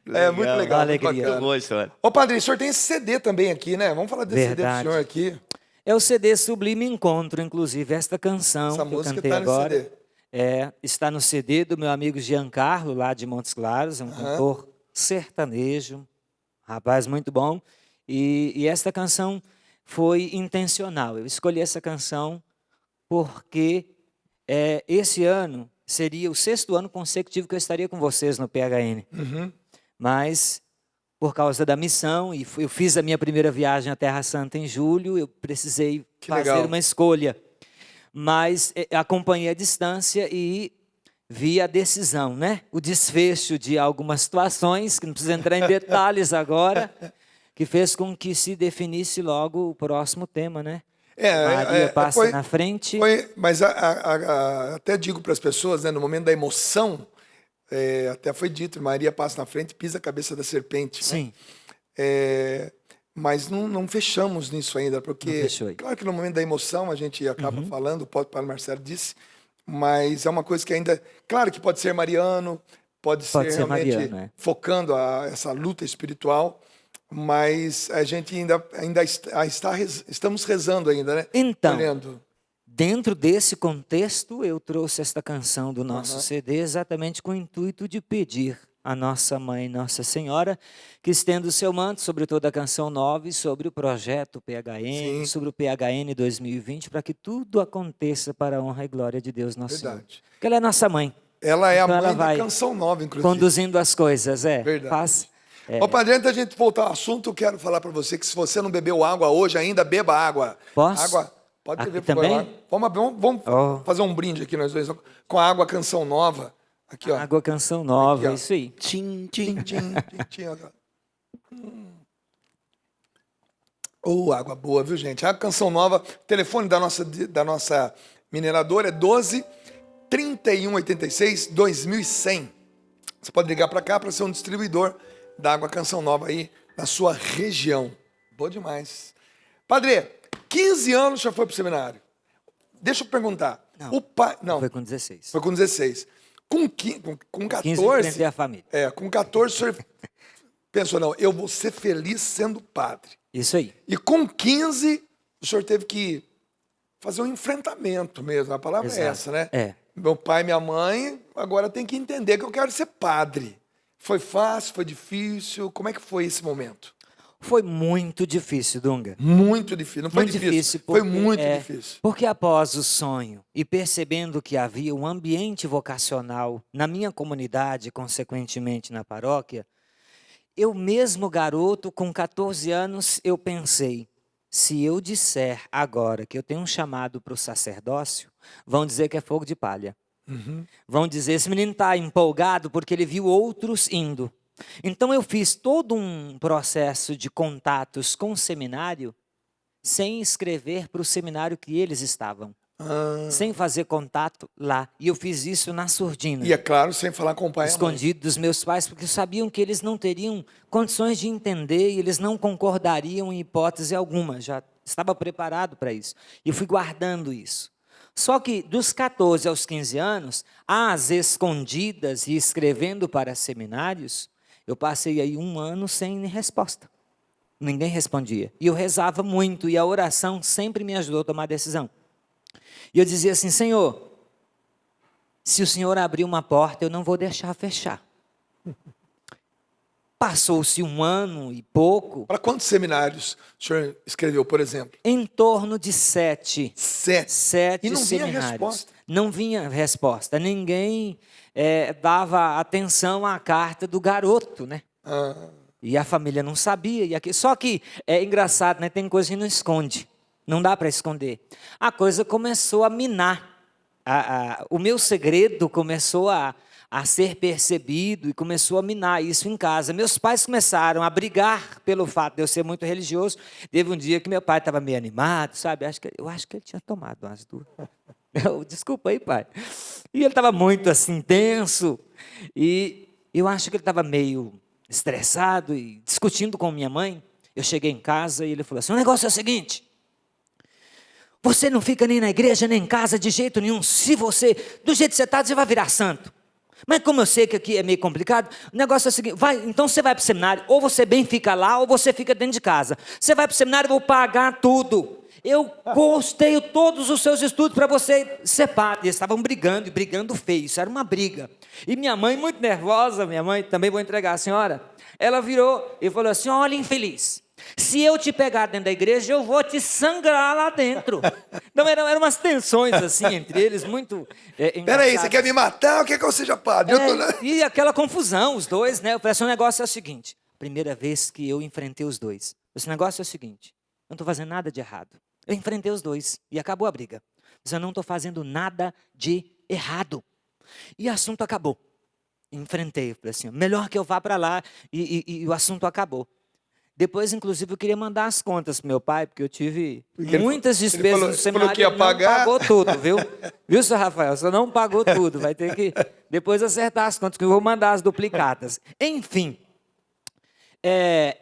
Muito legal, muito Alegria. bacana. Boa história. Ô, padre, o senhor tem esse CD também aqui, né? Vamos falar desse CD do senhor aqui. É o CD Sublime Encontro, inclusive, esta canção Essa que eu música cantei tá no agora. CD. Está no CD do meu amigo Giancarlo, lá de Montes Claros, é um cantor sertanejo, rapaz muito bom. E esta canção foi intencional. Eu escolhi essa canção porque esse ano seria o 6º ano consecutivo que eu estaria com vocês no PHN. Mas, por causa da missão, e eu fiz a minha primeira viagem à Terra Santa em julho, eu precisei fazer uma escolha. Mas acompanhei a distância e vi a decisão, né? O desfecho de algumas situações, que não precisa entrar em detalhes agora, que fez com que se definisse logo o próximo tema, né? Maria passa na frente. Mas até digo para as pessoas, né, no momento da emoção, até foi dito, Maria passa na frente e pisa a cabeça da serpente. Sim. Né? Mas não fechamos nisso ainda, porque, claro que no momento da emoção a gente acaba falando, o Padre Marcelo disse, mas é uma coisa que ainda, claro que pode ser mariano, pode ser realmente mariano, focando essa luta espiritual, mas a gente ainda estamos rezando ainda, né? Então, olhando. Dentro desse contexto, eu trouxe esta canção do nosso CD exatamente com o intuito de pedir a nossa Mãe, Nossa Senhora, que estenda o seu manto sobre toda a Canção Nova e sobre o projeto PHN, sobre o PHN 2020, para que tudo aconteça para a honra e glória de Deus, nosso Senhor. Porque ela é nossa mãe. Ela é então a mãe da Canção Nova, inclusive. Conduzindo as coisas, Verdade. Ô, padre, antes da gente voltar ao assunto, eu quero falar para você que se você não bebeu água hoje ainda, beba água. Posso? Água, pode beber, por favor. Vamos fazer um brinde aqui nós dois, com a água Canção Nova. Aqui, ó. Água Canção Nova, aqui, isso aí. Tchim, tchim, tchim, tchim, água boa, viu, gente? A Canção Nova, o telefone da nossa mineradora é 12 3186 2100. Você pode ligar para cá para ser um distribuidor da água Canção Nova aí na sua região. Boa demais. Padre, 15 anos já foi para o seminário. Deixa eu perguntar. Não, foi com 16. Foi com 16. Com 14... 15 enfrentei a família. Com 14 o senhor pensou, não, eu vou ser feliz sendo padre. Isso aí. E com 15 o senhor teve que fazer um enfrentamento mesmo. A palavra é essa, né? Meu pai e minha mãe agora tem que entender que eu quero ser padre. Foi fácil, foi difícil? Como é que foi esse momento? Foi muito difícil, Dunga. Muito difícil. Não foi Muito difícil. porque, Foi muito difícil. Porque após o sonho e percebendo que havia um ambiente vocacional na minha comunidade, consequentemente na paróquia, eu mesmo garoto, com 14 anos, eu pensei, se eu disser agora que eu tenho um chamado para o sacerdócio, vão dizer que é fogo de palha. Vão dizer, esse menino está empolgado porque ele viu outros indo. Então eu fiz todo um processo de contatos com o seminário sem escrever para o seminário que eles estavam. Sem fazer contato lá. E eu fiz isso na surdina. E é claro, sem falar com o pai e a mãe. Escondido dos meus pais, porque sabiam que eles não teriam condições de entender e eles não concordariam em hipótese alguma. Já estava preparado para isso. E eu fui guardando isso. Só que dos 14 aos 15 anos, às escondidas e escrevendo para seminários, eu passei aí 1 ano sem resposta. Ninguém respondia. E eu rezava muito e a oração sempre me ajudou a tomar decisão. E eu dizia assim, Senhor, se o Senhor abrir uma porta, eu não vou deixar fechar. Passou-se 1 ano e pouco. Para quantos seminários o senhor escreveu, por exemplo? Em torno de 7. 7. E não vinha seminários. resposta? Não vinha resposta. Ninguém dava atenção à carta do garoto, né? E a família não sabia. Só que é engraçado, né? Tem coisa que não esconde. Não dá para esconder. A coisa começou a minar. O meu segredo começou a ser percebido e começou a minar isso em casa. Meus pais começaram a brigar pelo fato de eu ser muito religioso. Teve um dia que meu pai estava meio animado, sabe? Eu acho que ele tinha tomado umas 2. Desculpa aí, pai. E ele estava muito assim, tenso. E eu acho que ele estava meio estressado e discutindo com minha mãe. Eu cheguei em casa e ele falou assim, o negócio é o seguinte, você não fica nem na igreja, nem em casa de jeito nenhum. Se você, do jeito que você está, você vai virar santo. Mas como eu sei que aqui é meio complicado, o negócio é o seguinte, então você vai para o seminário, ou você bem fica lá, ou você fica dentro de casa. Você vai para o seminário, eu vou pagar tudo. Eu custeio todos os seus estudos para você ser padre. Eles estavam brigando, e brigando feio, isso era uma briga. E minha mãe, muito nervosa, minha mãe, também vou entregar a senhora, ela virou e falou assim, olha infeliz, se eu te pegar dentro da igreja, eu vou te sangrar lá dentro. Então eram umas tensões assim entre eles, muito engraçadas. Peraí, você quer me matar ou quer que eu seja padre? E aquela confusão, os dois, né? Eu falei assim, o negócio é o seguinte, primeira vez que eu enfrentei os dois. Esse negócio é o seguinte, eu não estou fazendo nada de errado. Eu enfrentei os dois e acabou a briga. Mas eu não estou fazendo nada de errado. E o assunto acabou. Enfrentei, eu falei assim, melhor que eu vá para lá e o assunto acabou. Depois, inclusive, eu queria mandar as contas para meu pai, porque eu tive muitas despesas no seminário. Que ia pagar. Não pagou tudo, viu? Viu, senhor Rafael? Você não pagou tudo. Vai ter que depois acertar as contas, que eu vou mandar as duplicadas. Enfim,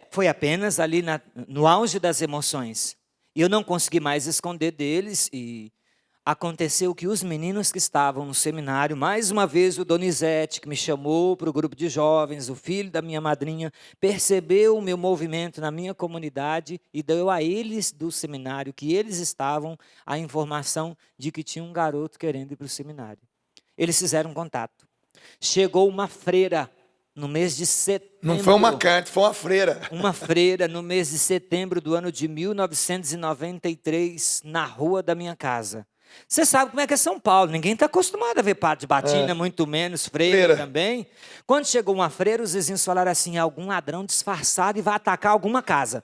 foi apenas ali no auge das emoções. E eu não consegui mais esconder deles e aconteceu que os meninos que estavam no seminário, mais uma vez o Donizete, que me chamou para o grupo de jovens, o filho da minha madrinha, percebeu o meu movimento na minha comunidade e deu a eles do seminário, que eles estavam, a informação de que tinha um garoto querendo ir para o seminário. Eles fizeram contato. Chegou uma freira no mês de setembro. Não foi uma carta, foi uma freira. Uma freira no mês de setembro do ano de 1993, na rua da minha casa. Você sabe como é que é São Paulo, ninguém está acostumado a ver padre de batina, muito menos freira também. Quando chegou uma freira, os vizinhos falaram assim, algum ladrão disfarçado e vai atacar alguma casa.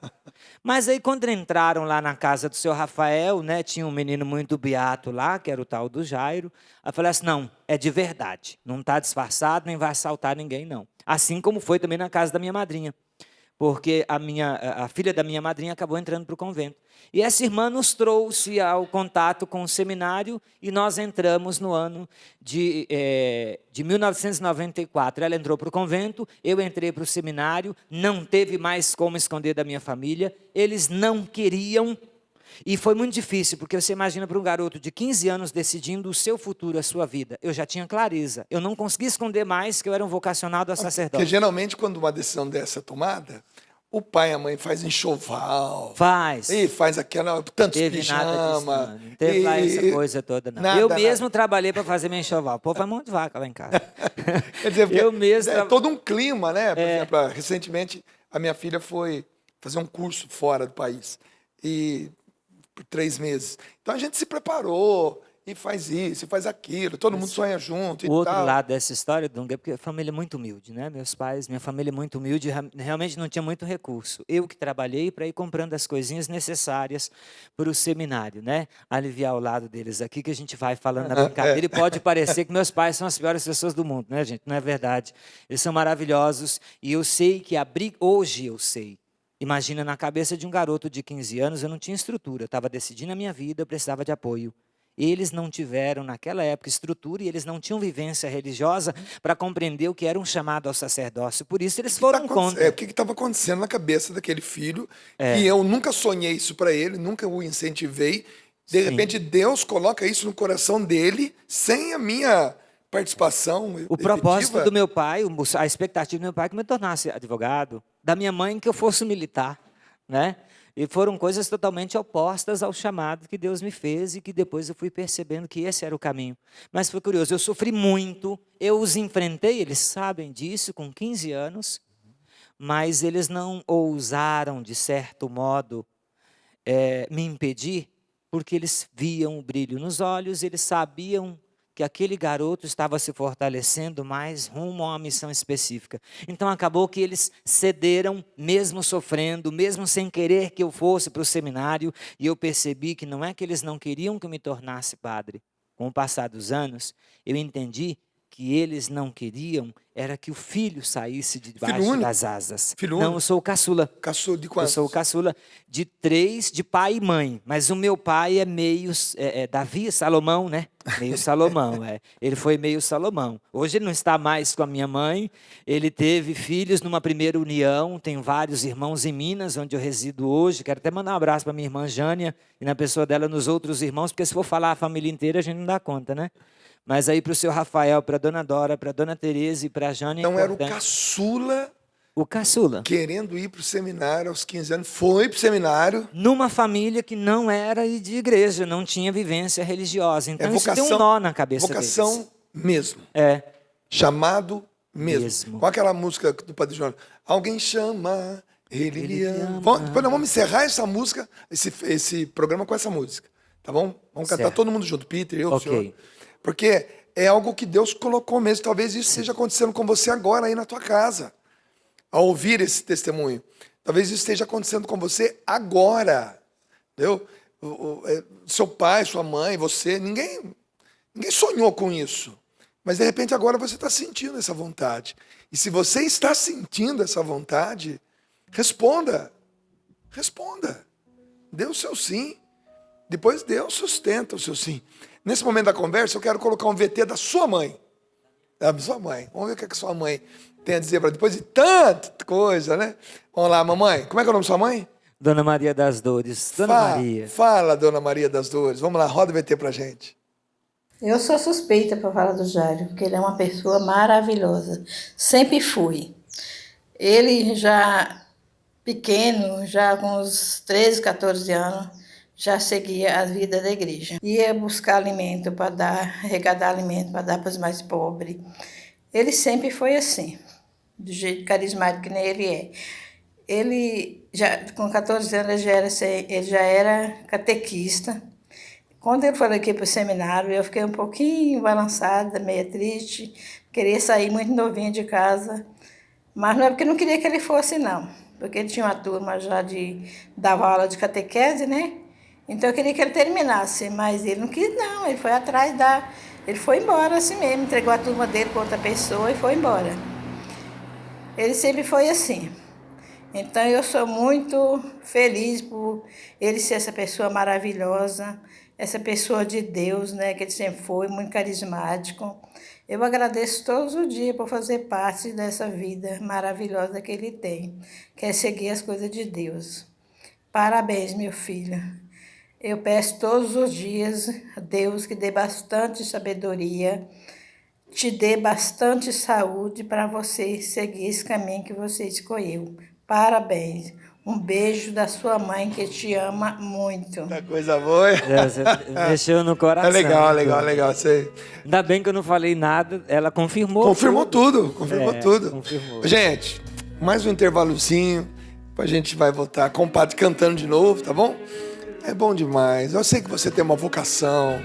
Mas aí quando entraram lá na casa do seu Rafael, né, tinha um menino muito beato lá, que era o tal do Jairo, eu falei assim, não, é de verdade, não está disfarçado, nem vai assaltar ninguém não. Assim como foi também na casa da minha madrinha. Porque a filha da minha madrinha acabou entrando para o convento. E essa irmã nos trouxe ao contato com o seminário e nós entramos no ano de 1994. Ela entrou para o convento, eu entrei para o seminário, não teve mais como esconder da minha família, eles não queriam. E foi muito difícil, porque você imagina para um garoto de 15 anos decidindo o seu futuro, a sua vida. Eu já tinha clareza. Eu não conseguia esconder mais que eu era um vocacionado a sacerdote. Porque geralmente quando uma decisão dessa é tomada, o pai e a mãe faz enxoval. Faz. E faz aquela, tantos pijama. Não teve lá essa coisa toda, não. Eu mesmo trabalhei para fazer meu enxoval. O povo vai mão de vaca lá em casa. Quer dizer, eu mesmo todo um clima, né? Por exemplo, recentemente a minha filha foi fazer um curso fora do país. E por 3 meses. Então a gente se preparou e faz isso, e faz aquilo, todo mundo sonha junto e O outro tal. lado dessa história, Dunga, é porque a família é muito humilde, né? Meus pais, minha família é muito humilde, realmente não tinha muito recurso. Eu que trabalhei para ir comprando as coisinhas necessárias para o seminário, né? Aliviar o lado deles aqui, que a gente vai falando na brincadeira e pode parecer que meus pais são as piores pessoas do mundo, né, gente? Não é verdade. Eles são maravilhosos e eu sei que hoje eu sei. Imagina, na cabeça de um garoto de 15 anos, eu não tinha estrutura, eu estava decidindo a minha vida, eu precisava de apoio. Eles não tiveram, naquela época, estrutura e eles não tinham vivência religiosa para compreender o que era um chamado ao sacerdócio. Por isso, eles foram contra. O que estava acontecendo na cabeça daquele filho, que eu nunca sonhei isso para ele, nunca o incentivei. De repente, Deus coloca isso no coração dele, sem a minha participação O propósito do meu pai, a expectativa do meu pai é que eu me tornasse advogado, da minha mãe que eu fosse militar, né? E foram coisas totalmente opostas ao chamado que Deus me fez e que depois eu fui percebendo que esse era o caminho. Mas foi curioso, eu sofri muito, eu os enfrentei, eles sabem disso, com 15 anos, mas eles não ousaram, de certo modo, me impedir, porque eles viam o brilho nos olhos, eles sabiam que aquele garoto estava se fortalecendo mais rumo a uma missão específica. Então acabou que eles cederam, mesmo sofrendo, mesmo sem querer que eu fosse para o seminário, e eu percebi que não é que eles não queriam que eu me tornasse padre. Com o passar dos anos, eu entendi que eles não queriam era que o filho saísse debaixo das asas. Filho não, eu sou o caçula. Caçula de quantos? Eu sou o caçula de 3, de pai e mãe. Mas o meu pai é meio Davi, Salomão, né? Meio Salomão, Ele foi meio Salomão. Hoje ele não está mais com a minha mãe. Ele teve filhos numa primeira união. Tenho vários irmãos em Minas, onde eu resido hoje. Quero até mandar um abraço para minha irmã Jânia e na pessoa dela nos outros irmãos, porque se for falar a família inteira, a gente não dá conta, né? Mas aí para o seu Rafael, para a dona Dora, para a dona Tereza e para a Jânia... Então era o caçula... O caçula. Querendo ir para o seminário aos 15 anos. Foi para o seminário. Numa família que não era de igreja, não tinha vivência religiosa. Então vocação, isso deu um nó na cabeça vocação deles. mesmo. Chamado mesmo. Com aquela música do Padre João. Alguém chama, ele lhe ama. Depois nós vamos encerrar essa música, esse programa com essa música. Tá bom? Vamos cantar todo mundo junto. Peter, eu, o senhor. Porque é algo que Deus colocou mesmo. Talvez isso esteja acontecendo com você agora aí na tua casa. Ao ouvir esse testemunho. Talvez isso esteja acontecendo com você agora. Entendeu? Seu pai, sua mãe, você, ninguém sonhou com isso. Mas de repente agora você está sentindo essa vontade. E se você está sentindo essa vontade, responda. Responda. Dê o seu sim. Depois Deus sustenta o seu sim. Nesse momento da conversa, eu quero colocar um VT da sua mãe. Da sua mãe. Vamos ver o que a sua mãe tem a dizer para depois de tanta coisa, né? Vamos lá, mamãe. Como é que é o nome da sua mãe? Dona Maria das Dores. Dona Maria. Fala, Dona Maria das Dores. Vamos lá, roda o VT pra gente. Eu sou suspeita para falar do Jairo, porque ele é uma pessoa maravilhosa. Sempre fui. Ele já pequeno, já com uns 13, 14 anos, já seguia a vida da igreja. Ia buscar alimento para dar, arrecadar alimento para dar para os mais pobres. Ele sempre foi assim, do jeito carismático que nem ele é. Ele, já, com 14 anos, ele já era catequista. Quando ele foi aqui para o seminário, eu fiquei um pouquinho balançada, meio triste. Queria sair muito novinha de casa. Mas não é porque eu não queria que ele fosse, não. Porque ele tinha uma turma já dava aula de catequese, né? Então eu queria que ele terminasse, mas ele não quis não, ele foi atrás ele foi embora assim mesmo, entregou a turma dele para outra pessoa e foi embora. Ele sempre foi assim. Então eu sou muito feliz por ele ser essa pessoa maravilhosa, essa pessoa de Deus, né, que ele sempre foi, muito carismático. Eu agradeço todos os dias por fazer parte dessa vida maravilhosa que ele tem, que é seguir as coisas de Deus. Parabéns, meu filho. Eu peço todos os dias a Deus que dê bastante sabedoria, te dê bastante saúde para você seguir esse caminho que você escolheu. Parabéns. Um beijo da sua mãe que te ama muito. Muita coisa boa. Você deixou no coração. Legal. Você... Ainda bem que eu não falei nada, ela confirmou. Confirmou tudo. Confirmou. Gente, mais um intervalozinho. Depois a gente vai voltar com o padre cantando de novo, tá bom? É bom demais. Eu sei que você tem uma vocação.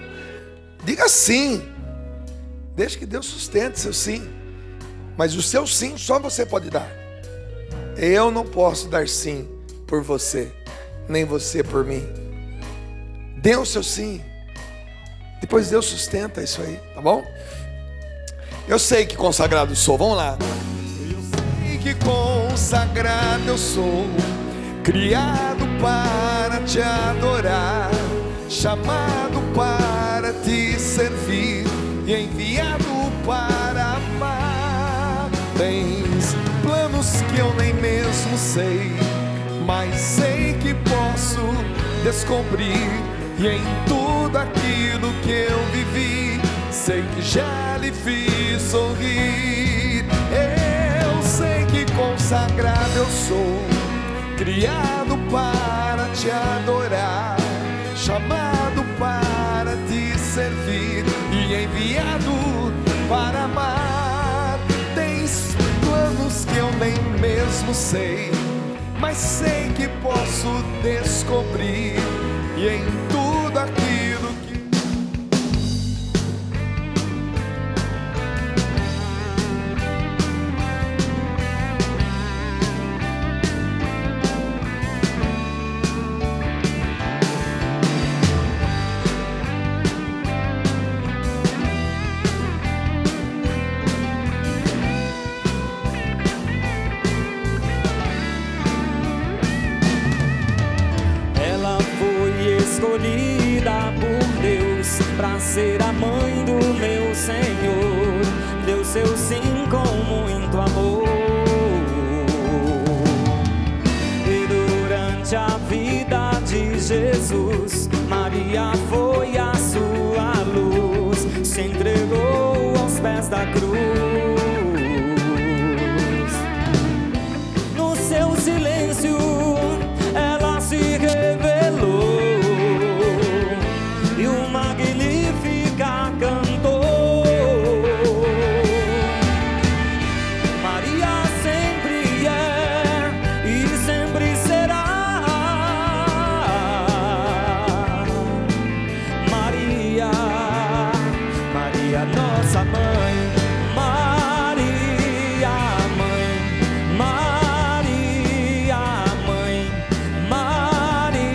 Diga sim. Deixa que Deus sustente seu sim. Mas o seu sim só você pode dar. Eu não posso dar sim por você, nem você por mim. Dê o seu sim. Depois Deus sustenta isso aí, tá bom? Eu sei que consagrado sou. Vamos lá. Eu sei que consagrado eu sou, criado para te adorar, chamado para te servir e enviado para amar. Tens planos que eu nem mesmo sei, mas sei que posso descobrir. E em tudo aquilo que eu vivi, sei que já lhe fiz sorrir. Eu sei que consagrado eu sou, criado para te adorar, chamado para te servir e enviado para amar. Tens planos que eu nem mesmo sei, mas sei que posso descobrir. E em tudo aquilo que escolhida por Deus para ser a mãe do meu Senhor, deu seu sim com muito amor. E durante a vida de Jesus, Maria foi a sua luz, se entregou aos pés da cruz. No seu silêncio ela se revelou, cantou. Maria sempre é e sempre será. Maria, Maria nossa mãe, Maria mãe, Maria mãe, Maria,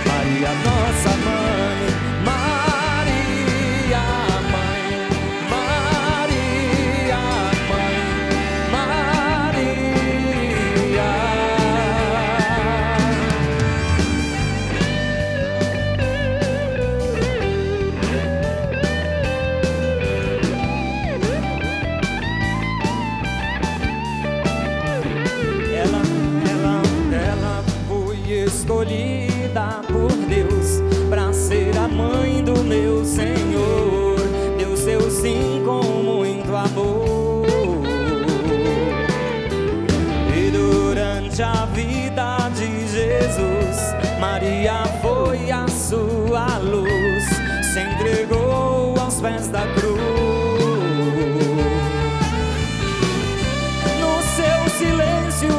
Maria nossa mãe, Maria mãe, Maria mãe, Maria. Ela foi escolhida por Deus para ser a mãe do meu Senhor, deu seu sim com muito amor. E durante a vida de Jesus, Maria foi a sua luz, se entregou aos pés da cruz. No seu silêncio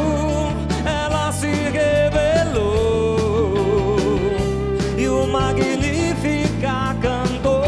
ela se revelou e o Magnífica cantou.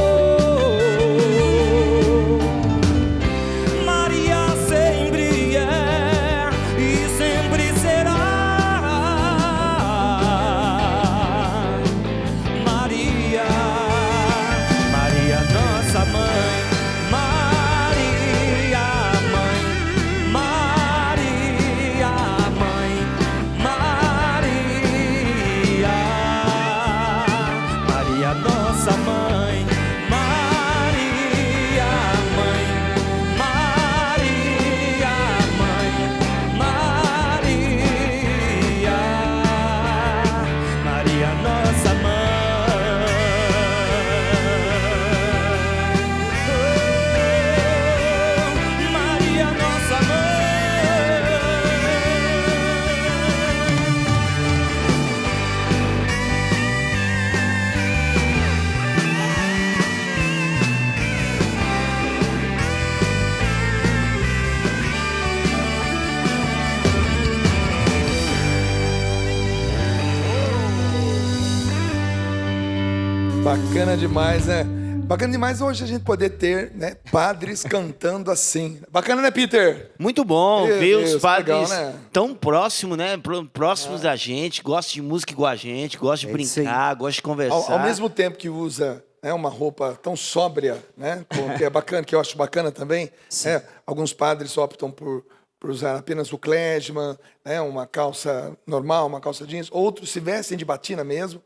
Bacana demais, né? Bacana demais hoje a gente poder ter, né, padres cantando assim. Bacana, né, Peter? Muito bom Meu ver Deus, os padres legal, né? tão próximos, né? Próximos da gente, gostam de música igual a gente, gostam de isso aí. brincar, gostam de conversar. Ao mesmo tempo que usa, né, uma roupa tão sóbria, né, que é bacana, que eu acho bacana também, né, alguns padres optam por usar apenas o klezmer, né, uma calça normal, uma calça jeans, outros se vestem de batina mesmo.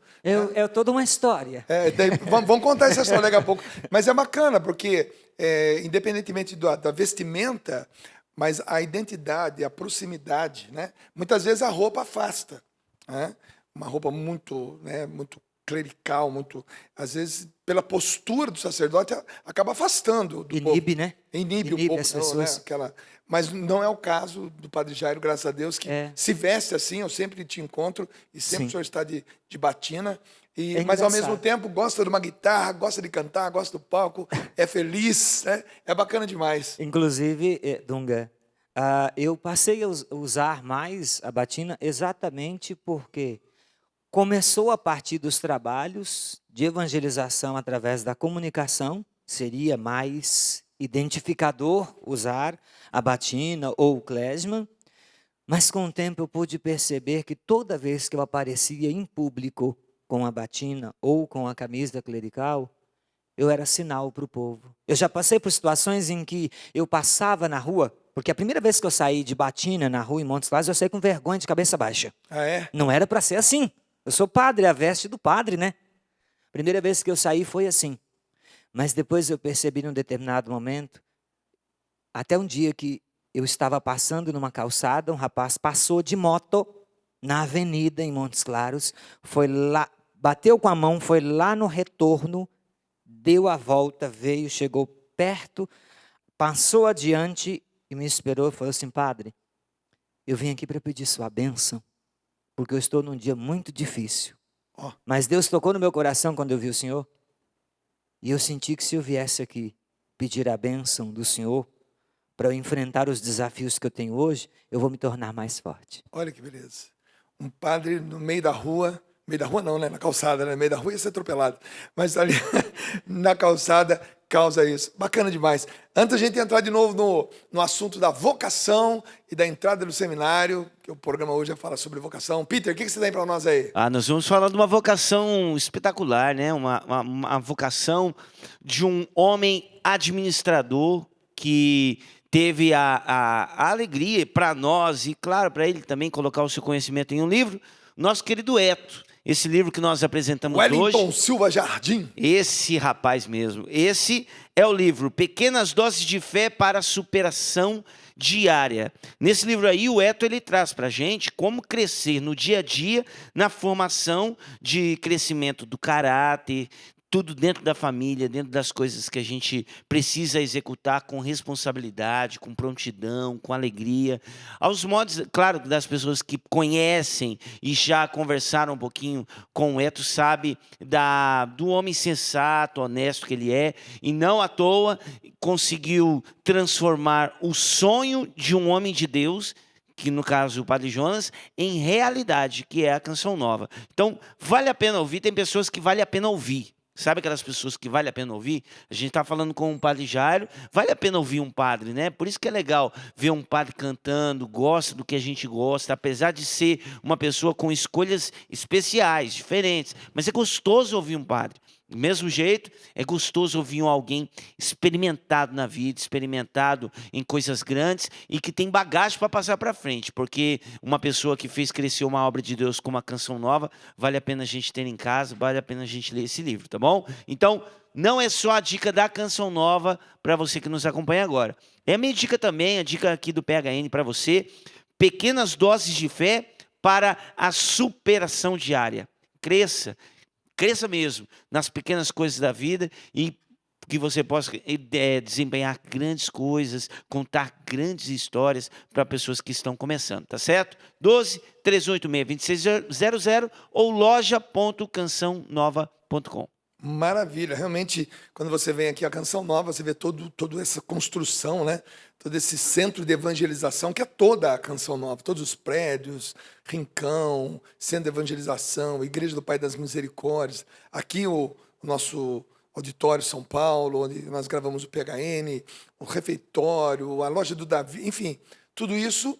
É toda uma história. Vamos contar essa história daqui a pouco. Mas é bacana, porque independentemente da vestimenta, mas a identidade, a proximidade, né, muitas vezes a roupa afasta, né? Uma roupa muito, né, muito clerical, muito, às vezes, pela postura do sacerdote, acaba afastando do Inibe, povo. né? Inibe o Inibe povo, as né? pessoas. Mas não é o caso do Padre Jairo, graças a Deus, que se veste assim. Eu sempre te encontro e sempre o senhor está de batina. Mas, ao mesmo tempo, gosta de uma guitarra, gosta de cantar, gosta do palco, é feliz, né? É bacana demais. Inclusive, Dunga, eu passei a usar mais a batina exatamente porque começou a partir dos trabalhos de evangelização através da comunicação, seria mais identificador usar a batina ou o klezmer, mas com o tempo eu pude perceber que toda vez que eu aparecia em público com a batina ou com a camisa clerical, eu era sinal para o povo. Eu já passei por situações em que eu passava na rua, porque a primeira vez que eu saí de batina na rua em Montes Claros, eu saí com vergonha de cabeça baixa. Ah, é? Não era para ser assim. Eu sou padre, a veste do padre, né? Primeira vez que eu saí foi assim. Mas depois eu percebi num determinado momento, até um dia que eu estava passando numa calçada, um rapaz passou de moto na avenida em Montes Claros, foi lá, bateu com a mão, foi lá no retorno, deu a volta, veio, chegou perto, passou adiante e me esperou e falou assim: padre, eu vim aqui para pedir sua bênção, porque eu estou num dia muito difícil. Mas Deus tocou no meu coração quando eu vi o senhor, e eu senti que se eu viesse aqui pedir a bênção do senhor, para eu enfrentar os desafios que eu tenho hoje, eu vou me tornar mais forte. Olha que beleza. Um padre no meio da rua não, né? Na calçada, né? No meio da rua ia ser atropelado. Mas ali na calçada causa isso. Bacana demais. Antes da gente entrar de novo no assunto da vocação e da entrada no seminário, que o programa hoje já fala sobre vocação. Peter, o que você tem para nós aí? Nós vamos falar de uma vocação espetacular, né? Uma vocação de um homem administrador que teve a alegria para nós e, claro, para ele também colocar o seu conhecimento em um livro, nosso querido Eto. Esse livro que nós apresentamos hoje. Wellington Silva Jardim. Esse rapaz mesmo. Esse é o livro Pequenas Doses de Fé para a Superação Diária. Nesse livro aí, o Eto ele traz para a gente como crescer no dia a dia, na formação de crescimento do caráter, tudo dentro da família, dentro das coisas que a gente precisa executar com responsabilidade, com prontidão, com alegria. Aos modos, claro, das pessoas que conhecem e já conversaram um pouquinho com o Eto, sabe do homem sensato, honesto que ele é, e não à toa conseguiu transformar o sonho de um homem de Deus, que no caso o Padre Jonas, em realidade, que é a Canção Nova. Então, vale a pena ouvir, tem pessoas que vale a pena ouvir. Sabe aquelas pessoas que vale a pena ouvir? A gente está falando com um padre Jairo, vale a pena ouvir um padre, né? Por isso que é legal ver um padre cantando, gosta do que a gente gosta, apesar de ser uma pessoa com escolhas especiais, diferentes. Mas é gostoso ouvir um padre. Do mesmo jeito, é gostoso ouvir alguém experimentado na vida, experimentado em coisas grandes e que tem bagagem para passar para frente, porque uma pessoa que fez crescer uma obra de Deus com uma canção nova, vale a pena a gente ter em casa, vale a pena a gente ler esse livro, tá bom? Então, não é só a dica da canção nova para você que nos acompanha agora. É a minha dica também, a dica aqui do PHN para você, pequenas doses de fé para a superação diária. Cresça mesmo nas pequenas coisas da vida e que você possa desempenhar grandes coisas, contar grandes histórias para pessoas que estão começando, tá certo? 12-386-2600 ou loja.cançãonova.com. Maravilha, realmente, quando você vem aqui a Canção Nova, você vê toda essa construção, né? Todo esse centro de evangelização, que é toda a Canção Nova, todos os prédios, Rincão, Centro de Evangelização, Igreja do Pai das Misericórdias. Aqui o o nosso auditório São Paulo, onde nós gravamos o PHN, o refeitório, a loja do Davi, enfim, tudo isso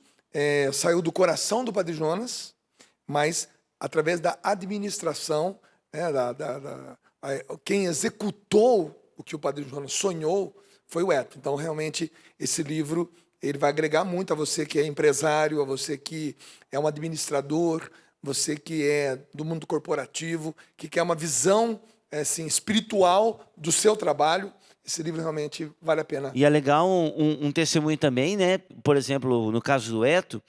saiu do coração do Padre Jonas, mas através da administração, né, quem executou o que o Padre Jonas sonhou foi o Eto. Então, realmente, esse livro ele vai agregar muito a você que é empresário, a você que é um administrador, você que é do mundo corporativo, que quer uma visão assim, espiritual do seu trabalho. Esse livro realmente vale a pena. E é legal um testemunho também, né? Por exemplo, no caso do Eto,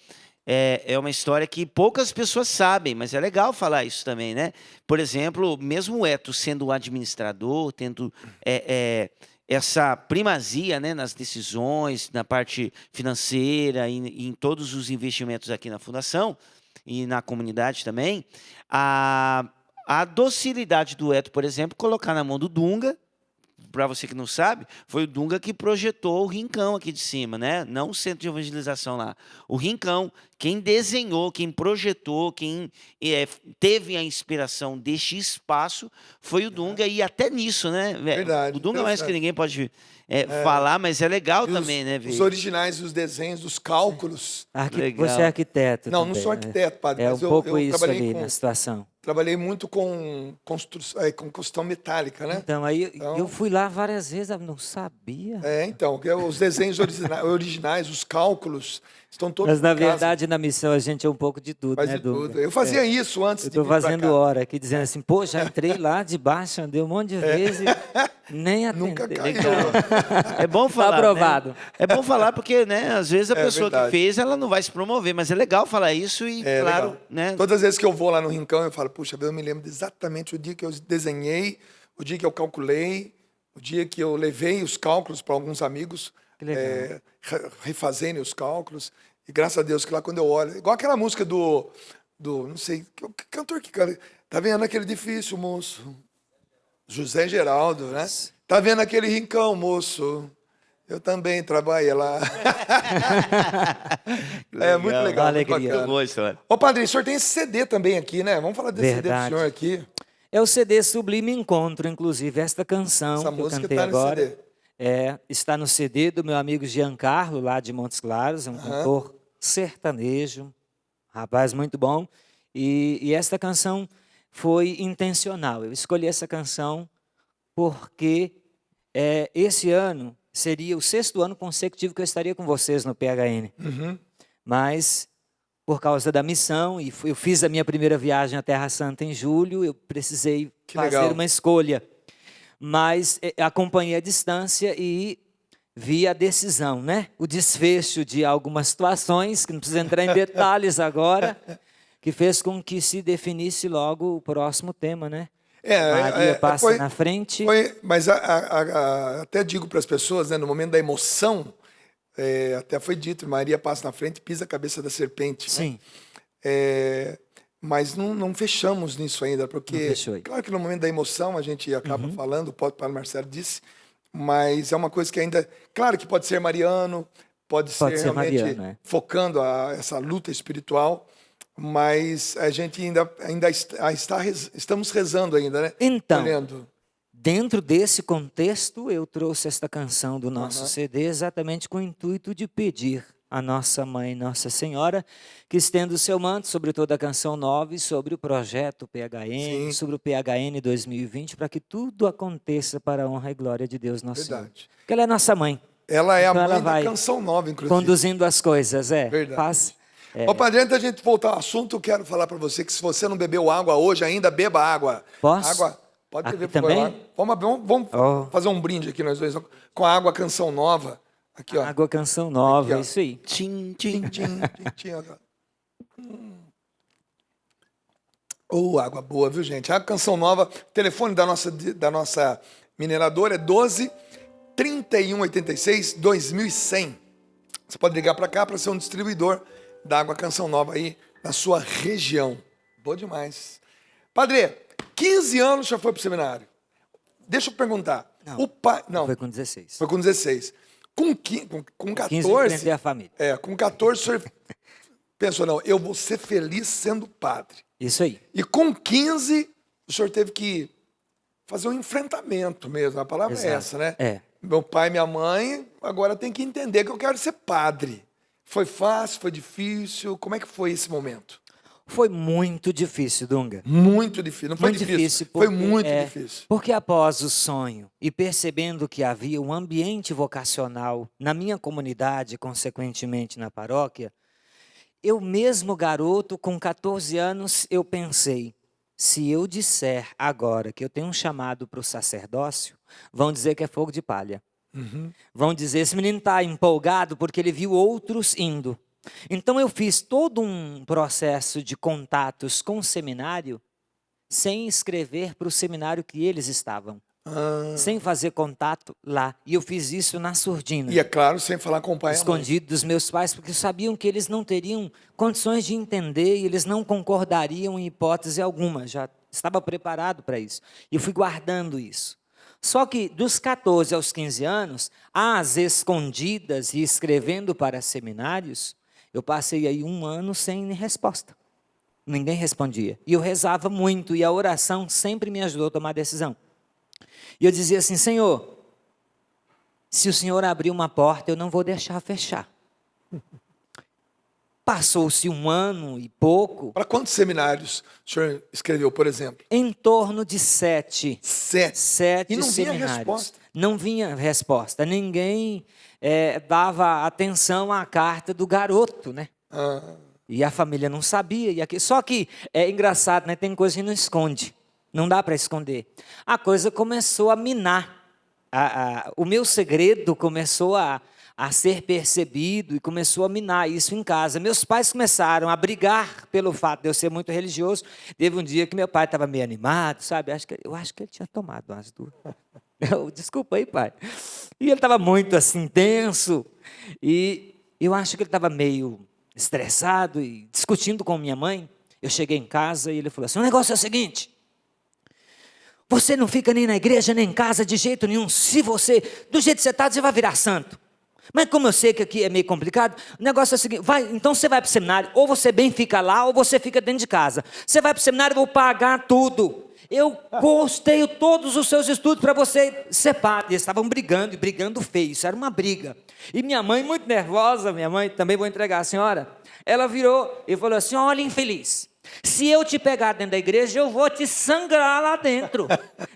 é uma história que poucas pessoas sabem, mas é legal falar isso também, né? Por exemplo, mesmo o Eto sendo o administrador, tendo essa primazia, né, nas decisões, na parte financeira e em todos os investimentos aqui na Fundação e na comunidade também, a docilidade do Eto, por exemplo, colocar na mão do Dunga. Para você que não sabe, foi o Dunga que projetou o Rincão aqui de cima, né? Não o centro de evangelização lá. O Rincão, quem desenhou, quem projetou, quem teve a inspiração deste espaço foi o Dunga. E até nisso, né? Verdade. O Dunga mais que ninguém pode falar, mas é legal também, né? Os originais, os desenhos, os cálculos. Você é arquiteto Não, também, não sou arquiteto, padre. É mas um pouco eu isso trabalhei ali na situação. Trabalhei muito com construção metálica, né? Então, aí eu fui lá várias vezes, eu não sabia. Então, os desenhos originais, os cálculos, estão todos Mas, na em casa. verdade, na missão a gente é um pouco de tudo, Faz né, de Dunga? tudo. Eu fazia isso antes Eu de vir estou pra fazendo cá. hora aqui, dizendo assim, pô, já entrei lá de baixo, andei um monte de vezes, nem atendei. Nunca caiu. É bom falar, Tá aprovado. né? É bom falar porque, né, às vezes a pessoa verdade. que fez, ela não vai se promover, mas é legal falar isso e, claro, Legal. né? Todas as vezes que eu vou lá no Rincão, eu falo, puxa, eu me lembro exatamente o dia que eu desenhei, o dia que eu calculei, o dia que eu levei os cálculos para alguns amigos, Que legal. refazendo os cálculos. E graças a Deus que lá quando eu olho, igual aquela música do não sei, que cantor que canta, tá vendo aquele edifício, moço? José Geraldo, né? Tá vendo aquele rincão, moço? Eu também trabalhei lá. É muito legal, muito Alegria. bacana. Boa história. Ô, padre, o senhor tem esse CD também aqui, né? Vamos falar desse Verdade. CD do senhor aqui. É o CD Sublime Encontro, inclusive, esta canção Essa que eu música cantei tá no agora. CD. Está no CD do meu amigo Giancarlo, lá de Montes Claros, um cantor sertanejo, rapaz muito bom. E esta canção foi intencional. Eu escolhi essa canção porque esse ano seria o 6º ano consecutivo que eu estaria com vocês no PHN. Mas, por causa da missão, e eu fiz a minha primeira viagem à Terra Santa em julho, eu precisei fazer legal. uma escolha. Mas acompanhei a distância e vi a decisão, né? O desfecho de algumas situações, que não precisa entrar em detalhes agora, que fez com que se definisse logo o próximo tema, né? Maria passa na frente. Mas até digo para as pessoas, né, no momento da emoção, até foi dito, Maria passa na frente e pisa a cabeça da serpente. Sim. Né? Mas não fechamos nisso ainda, porque, claro que no momento da emoção a gente acaba falando, o padre Marcelo disse, mas é uma coisa que ainda, claro que pode ser mariano, pode ser realmente mariano, focando essa luta espiritual, mas a gente ainda estamos rezando ainda, né? Então, olhando. Dentro desse contexto, eu trouxe esta canção do nosso CD exatamente com o intuito de pedir a nossa Mãe, Nossa Senhora, que estenda o seu manto sobre toda a Canção Nova e sobre o projeto PHN, sobre o PHN 2020, para que tudo aconteça para a honra e glória de Deus, nosso Senhor. Porque ela é nossa mãe. Ela é então a mãe da Canção Nova, inclusive. Conduzindo as coisas, Verdade. Ô, padre, antes da gente voltar ao assunto, eu quero falar para você que se você não bebeu água hoje, ainda beba água. Posso? Água, pode beber, aqui por favor. também? Vamos fazer um brinde aqui nós dois, com a água Canção Nova. Aqui, ó. Água Canção Nova, aqui, isso aí. Tchim, tchim, tchim. Água boa, viu, gente? A Canção Nova, o telefone da nossa mineradora é 12 3186 2100. Você pode ligar para cá para ser um distribuidor da Água Canção Nova aí na sua região. Boa demais. Padre, 15 anos já foi para o seminário. deixa eu perguntar. Não, o pai, não, foi com 16. Foi com 16. Com 14... 15 empreender a família. Com 14 o senhor pensou, não, eu vou ser feliz sendo padre. Isso aí. E com 15 o senhor teve que fazer um enfrentamento mesmo. A palavra Exato. é essa, né? É. Meu pai e minha mãe agora tem que entender que eu quero ser padre. Foi fácil, foi difícil? Como é que foi esse momento? Foi muito difícil, Dunga. Muito difícil. Não foi Muito difícil. porque, Foi muito difícil. Porque após o sonho e percebendo que havia um ambiente vocacional na minha comunidade, consequentemente na paróquia, eu mesmo garoto, com 14 anos, eu pensei, se eu disser agora que eu tenho um chamado para o sacerdócio, vão dizer que é fogo de palha. Vão dizer, esse menino está empolgado porque ele viu outros indo. Então eu fiz todo um processo de contatos com o seminário sem escrever para o seminário que eles estavam. Sem fazer contato lá. E eu fiz isso na surdina. E é claro, sem falar com o pai e a mãe. Escondido dos meus pais, porque sabiam que eles não teriam condições de entender e eles não concordariam em hipótese alguma. Já estava preparado para isso. E eu fui guardando isso. Só que dos 14 aos 15 anos, às escondidas e escrevendo para seminários, eu passei aí 1 ano sem resposta. Ninguém respondia. E eu rezava muito e a oração sempre me ajudou a tomar decisão. E eu dizia assim, Senhor, se o Senhor abrir uma porta, eu não vou deixar fechar. Passou-se 1 ano e pouco. Para quantos seminários o senhor escreveu, por exemplo? Em torno de 7. 7. E não vinha seminários. resposta? Não vinha resposta. Ninguém dava atenção à carta do garoto, né? E a família não sabia. Só que é engraçado, né? Tem coisa que não esconde. Não dá para esconder. A coisa começou a minar. O meu segredo começou a ser percebido e começou a minar isso em casa. Meus pais começaram a brigar pelo fato de eu ser muito religioso. Teve um dia que meu pai estava meio animado, sabe? Eu acho que ele tinha tomado umas 2. Desculpa aí, pai. E ele estava muito assim, tenso. E eu acho que ele estava meio estressado e discutindo com minha mãe. Eu cheguei em casa e ele falou assim, o negócio é o seguinte, você não fica nem na igreja, nem em casa de jeito nenhum. Se você, do jeito que você está, você vai virar santo. Mas como eu sei que aqui é meio complicado, o negócio é o seguinte, então você vai para o seminário, ou você bem fica lá, ou você fica dentro de casa. Você vai para o seminário, eu vou pagar tudo. Eu custeio todos os seus estudos para você ser padre. Eles estavam brigando, e brigando feio, isso era uma briga. E minha mãe, muito nervosa, minha mãe, também vou entregar a senhora, ela virou e falou assim, olha infeliz, se eu te pegar dentro da igreja, eu vou te sangrar lá dentro.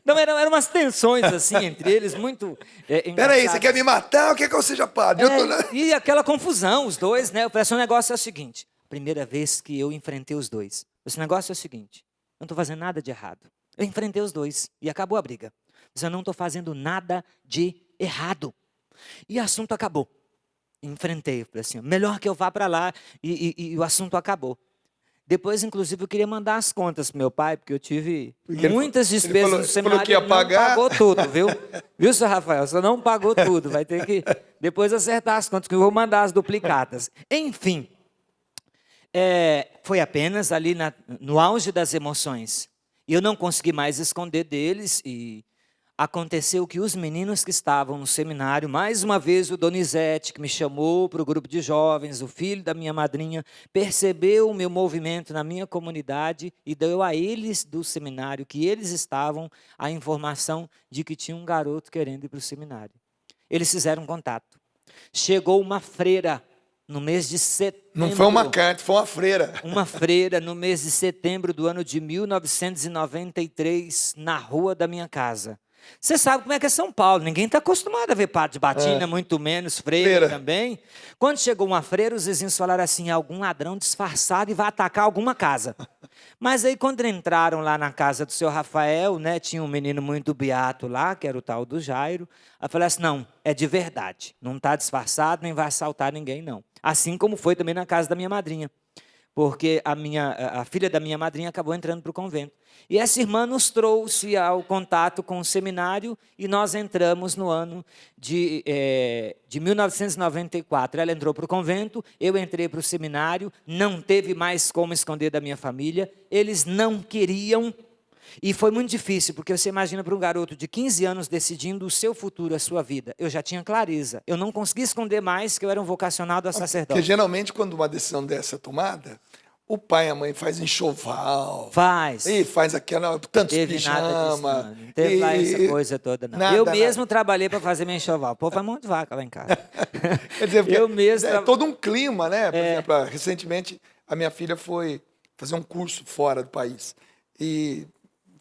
Então eram umas tensões assim entre eles, muito engraçadas. Peraí, você quer me matar ou quer que eu seja padre? E aquela confusão, os dois, né? Eu falei assim, o negócio é o seguinte, primeira vez que eu enfrentei os dois. Esse negócio é o seguinte, eu não estou fazendo nada de errado. Eu enfrentei os dois e acabou a briga. Mas eu não estou fazendo nada de errado. E o assunto acabou. Enfrentei, eu falei assim, melhor que eu vá para lá e o assunto acabou. Depois, inclusive, eu queria mandar as contas para meu pai, porque eu tive muitas despesas no seminário. Que ia pagar. Não pagou tudo, viu? Viu, senhor Rafael? Você não pagou tudo. Vai ter que depois acertar as contas, que eu vou mandar as duplicadas. Enfim, foi apenas ali no auge das emoções. E eu não consegui mais esconder deles e aconteceu que os meninos que estavam no seminário, mais uma vez o Donizete, que me chamou para o grupo de jovens, o filho da minha madrinha, percebeu o meu movimento na minha comunidade e deu a eles do seminário, que eles estavam, a informação de que tinha um garoto querendo ir para o seminário. Eles fizeram contato. Chegou uma freira no mês de setembro. Não foi uma carta, foi uma freira. Uma freira no mês de setembro do ano de 1993, na rua da minha casa. Você sabe como é que é São Paulo, ninguém está acostumado a ver padre de batina, muito menos freira também. Quando chegou uma freira, os vizinhos falaram assim, algum ladrão disfarçado e vai atacar alguma casa. Mas aí quando entraram lá na casa do seu Rafael, né, tinha um menino muito beato lá, que era o tal do Jairo, eu falei assim, não, é de verdade, não está disfarçado, nem vai assaltar ninguém não. Assim como foi também na casa da minha madrinha. Porque a filha da minha madrinha acabou entrando para o convento. E essa irmã nos trouxe ao contato com o seminário e nós entramos no ano de 1994. Ela entrou para o convento, eu entrei para o seminário, não teve mais como esconder da minha família, eles não queriam. E foi muito difícil, porque você imagina para um garoto de 15 anos decidindo o seu futuro, a sua vida. Eu já tinha clareza. Eu não conseguia esconder mais que eu era um vocacionado a sacerdócio. Porque geralmente quando uma decisão dessa é tomada, o pai e a mãe faz enxoval. Faz. E faz aquela, tantos Teve pijama. nada disso, não. Não teve lá essa coisa toda, não. Nada, eu nada. mesmo trabalhei para fazer meu enxoval. O povo vai mão de vaca lá em casa. Quer dizer, porque Eu mesmo é todo um clima, né? Por exemplo, recentemente a minha filha foi fazer um curso fora do país. E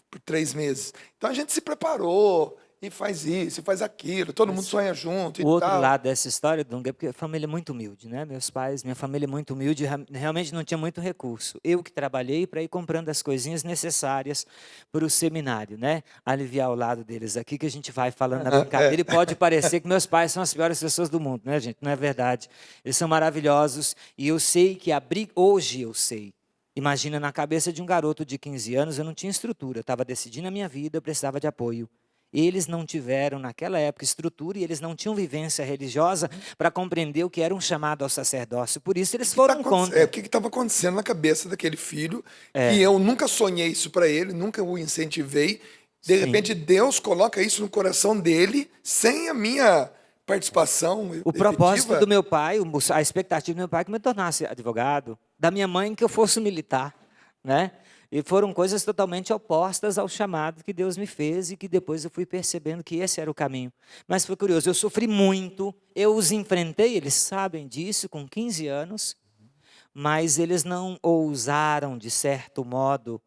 por 3 meses. Então a gente se preparou e faz isso, e faz aquilo. Todo mundo sonha junto e O outro tal. lado dessa história, Dunga, é porque a família é muito humilde, né? Meus pais, minha família é muito humilde, realmente não tinha muito recurso. Eu que trabalhei para ir comprando as coisinhas necessárias para o seminário, né? Aliviar o lado deles aqui, que a gente vai falando na brincadeira e pode parecer que meus pais são as piores pessoas do mundo, né, gente? Não é verdade. Eles são maravilhosos e eu sei que hoje eu sei. Imagina, na cabeça de um garoto de 15 anos, eu não tinha estrutura, eu estava decidindo a minha vida, eu precisava de apoio. Eles não tiveram, naquela época, estrutura e eles não tinham vivência religiosa para compreender o que era um chamado ao sacerdócio. Por isso, eles foram contra. O que estava acontecendo na cabeça daquele filho, que eu nunca sonhei isso para ele, nunca o incentivei. De repente, Deus coloca isso no coração dele, sem a minha participação. O propósito do meu pai, a expectativa do meu pai é que eu me tornasse advogado, da minha mãe que eu fosse militar, né? E foram coisas totalmente opostas ao chamado que Deus me fez e que depois eu fui percebendo que esse era o caminho. Mas foi curioso, eu sofri muito, eu os enfrentei, eles sabem disso, com 15 anos, mas eles não ousaram, de certo modo,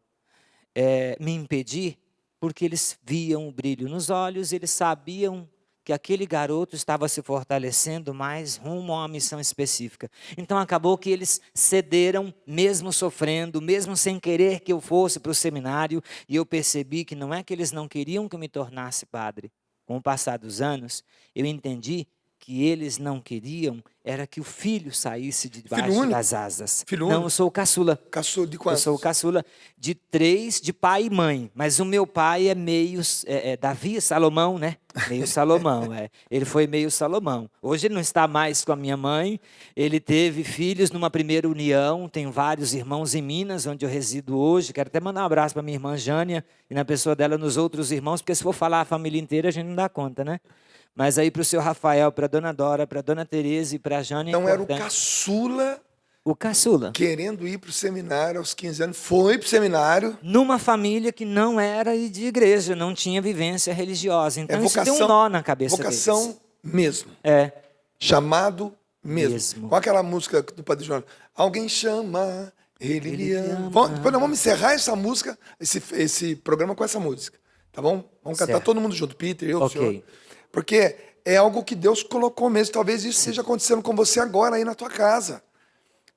me impedir, porque eles viam o brilho nos olhos, eles sabiam que aquele garoto estava se fortalecendo mais rumo a uma missão específica. Então acabou que eles cederam, mesmo sofrendo, mesmo sem querer que eu fosse para o seminário, e eu percebi que não é que eles não queriam que eu me tornasse padre. Com o passar dos anos, eu entendi que eles não queriam era que o filho saísse de debaixo das asas. Filho não, único? eu sou o caçula. Caçula de quantos? Eu sou o caçula de 3, de pai e mãe. Mas o meu pai é meio Davi, Salomão, né? Meio Salomão, Ele foi meio Salomão. Hoje ele não está mais com a minha mãe. Ele teve filhos numa primeira união. Tenho vários irmãos em Minas, onde eu resido hoje. Quero até mandar um abraço para minha irmã Jânia e na pessoa dela nos outros irmãos, porque se for falar a família inteira, a gente não dá conta, né? Mas aí para o seu Rafael, para a dona Dora, para a dona Tereza e para a Jânia. Então era o caçula. O caçula. Querendo ir para o seminário aos 15 anos. Foi para o seminário. Numa família que não era de igreja, não tinha vivência religiosa. Então vocação, isso deu um nó na cabeça vocação deles. mesmo. Chamado mesmo. Com aquela música do Padre João. Alguém chama, ele lhe ama. Depois nós vamos encerrar essa música, esse programa com essa música. Tá bom? Vamos cantar todo mundo junto. Peter, eu, o senhor. Porque é algo que Deus colocou mesmo. Talvez isso esteja acontecendo com você agora aí na tua casa.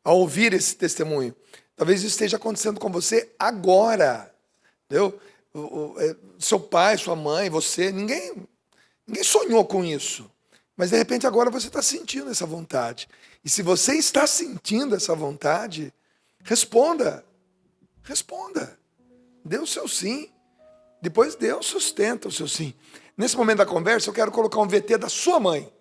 Ao ouvir esse testemunho. Talvez isso esteja acontecendo com você agora. Entendeu? Seu pai, sua mãe, você, ninguém sonhou com isso. Mas de repente agora você está sentindo essa vontade. E se você está sentindo essa vontade, responda. Responda. Dê o seu sim. Depois Deus sustenta o seu sim. Nesse momento da conversa, eu quero colocar um VT da sua mãe.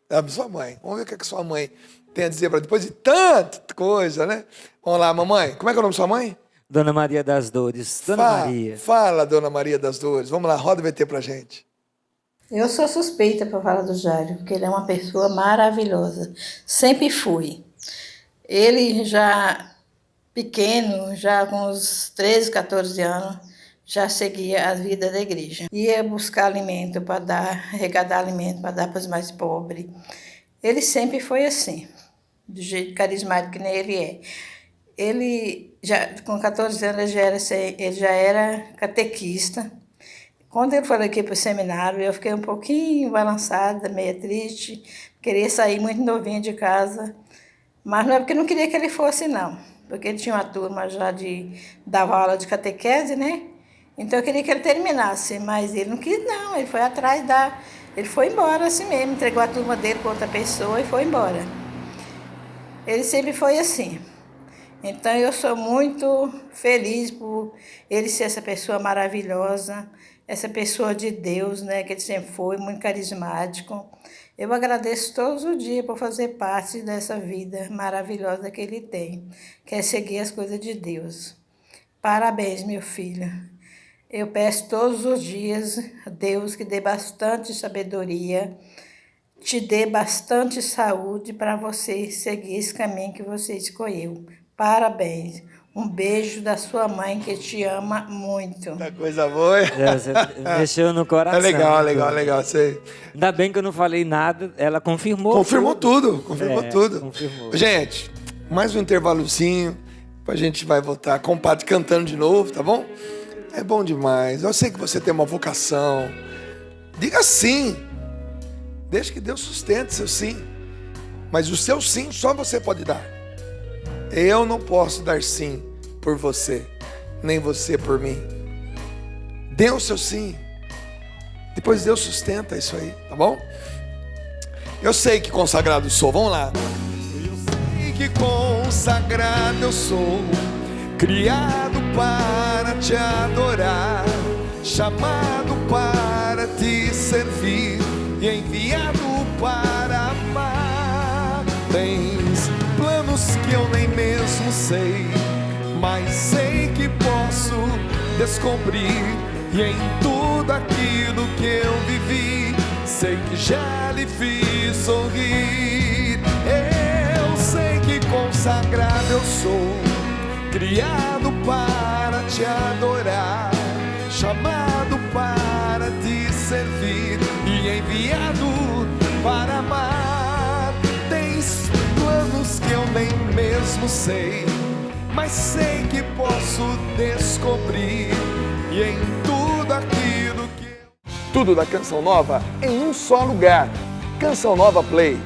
Da sua mãe. Vamos ver o que a sua mãe tem a dizer para depois de tanta coisa, né? Vamos lá, mamãe. Como é que é o nome da sua mãe? Dona Maria das Dores. Dona Maria. Fala, Dona Maria das Dores. Vamos lá, roda o VT pra gente. Eu sou suspeita para falar do Jário, porque ele é uma pessoa maravilhosa. Sempre fui. Ele já pequeno, já com uns 13, 14 anos, já seguia a vida da igreja. Ia buscar alimento para dar, arrecadar alimento para dar para os mais pobres. Ele sempre foi assim, do jeito carismático que nem ele é. Ele, com 14 anos, ele já era catequista. Quando ele foi aqui para o seminário, eu fiquei um pouquinho balançada, meio triste. Queria sair muito novinha de casa. Mas não é porque não queria que ele fosse, não. Porque ele tinha uma turma já dava aula de catequese, né? Então eu queria que ele terminasse, mas ele não quis não, ele foi atrás ele foi embora assim mesmo, entregou a turma dele para outra pessoa e foi embora. Ele sempre foi assim. Então eu sou muito feliz por ele ser essa pessoa maravilhosa, essa pessoa de Deus, né, que ele sempre foi, muito carismático. Eu agradeço todos os dias por fazer parte dessa vida maravilhosa que ele tem, que é seguir as coisas de Deus. Parabéns, meu filho. Eu peço todos os dias a Deus que dê bastante sabedoria, te dê bastante saúde para você seguir esse caminho que você escolheu. Parabéns. Um beijo da sua mãe, que te ama muito. Muita coisa boa. Você mexeu no coração. É legal. Você... Ainda bem que eu não falei nada, ela confirmou. Confirmou tudo. Confirmou. Gente, mais um intervalozinho, a gente vai voltar com o padre cantando de novo, tá bom? É bom demais. Eu sei que você tem uma vocação. Diga sim. Deixa que Deus sustente seu sim. Mas o seu sim só você pode dar. Eu não posso dar sim por você, nem você por mim. Dê o seu sim. Depois Deus sustenta isso aí, tá bom? Eu sei que consagrado sou, vamos lá. Eu sei que consagrado eu sou, criado para te adorar, chamado para te servir e enviado para amar. Tens planos que eu nem mesmo sei, mas sei que posso descobrir. E em tudo aquilo que eu vivi, sei que já lhe fiz sorrir. Eu sei que consagrado eu sou, criado para te adorar, chamado para te servir e enviado para amar. Tens planos que eu nem mesmo sei, mas sei que posso descobrir. E em tudo aquilo que... Tudo da Canção Nova em um só lugar. Canção Nova Play.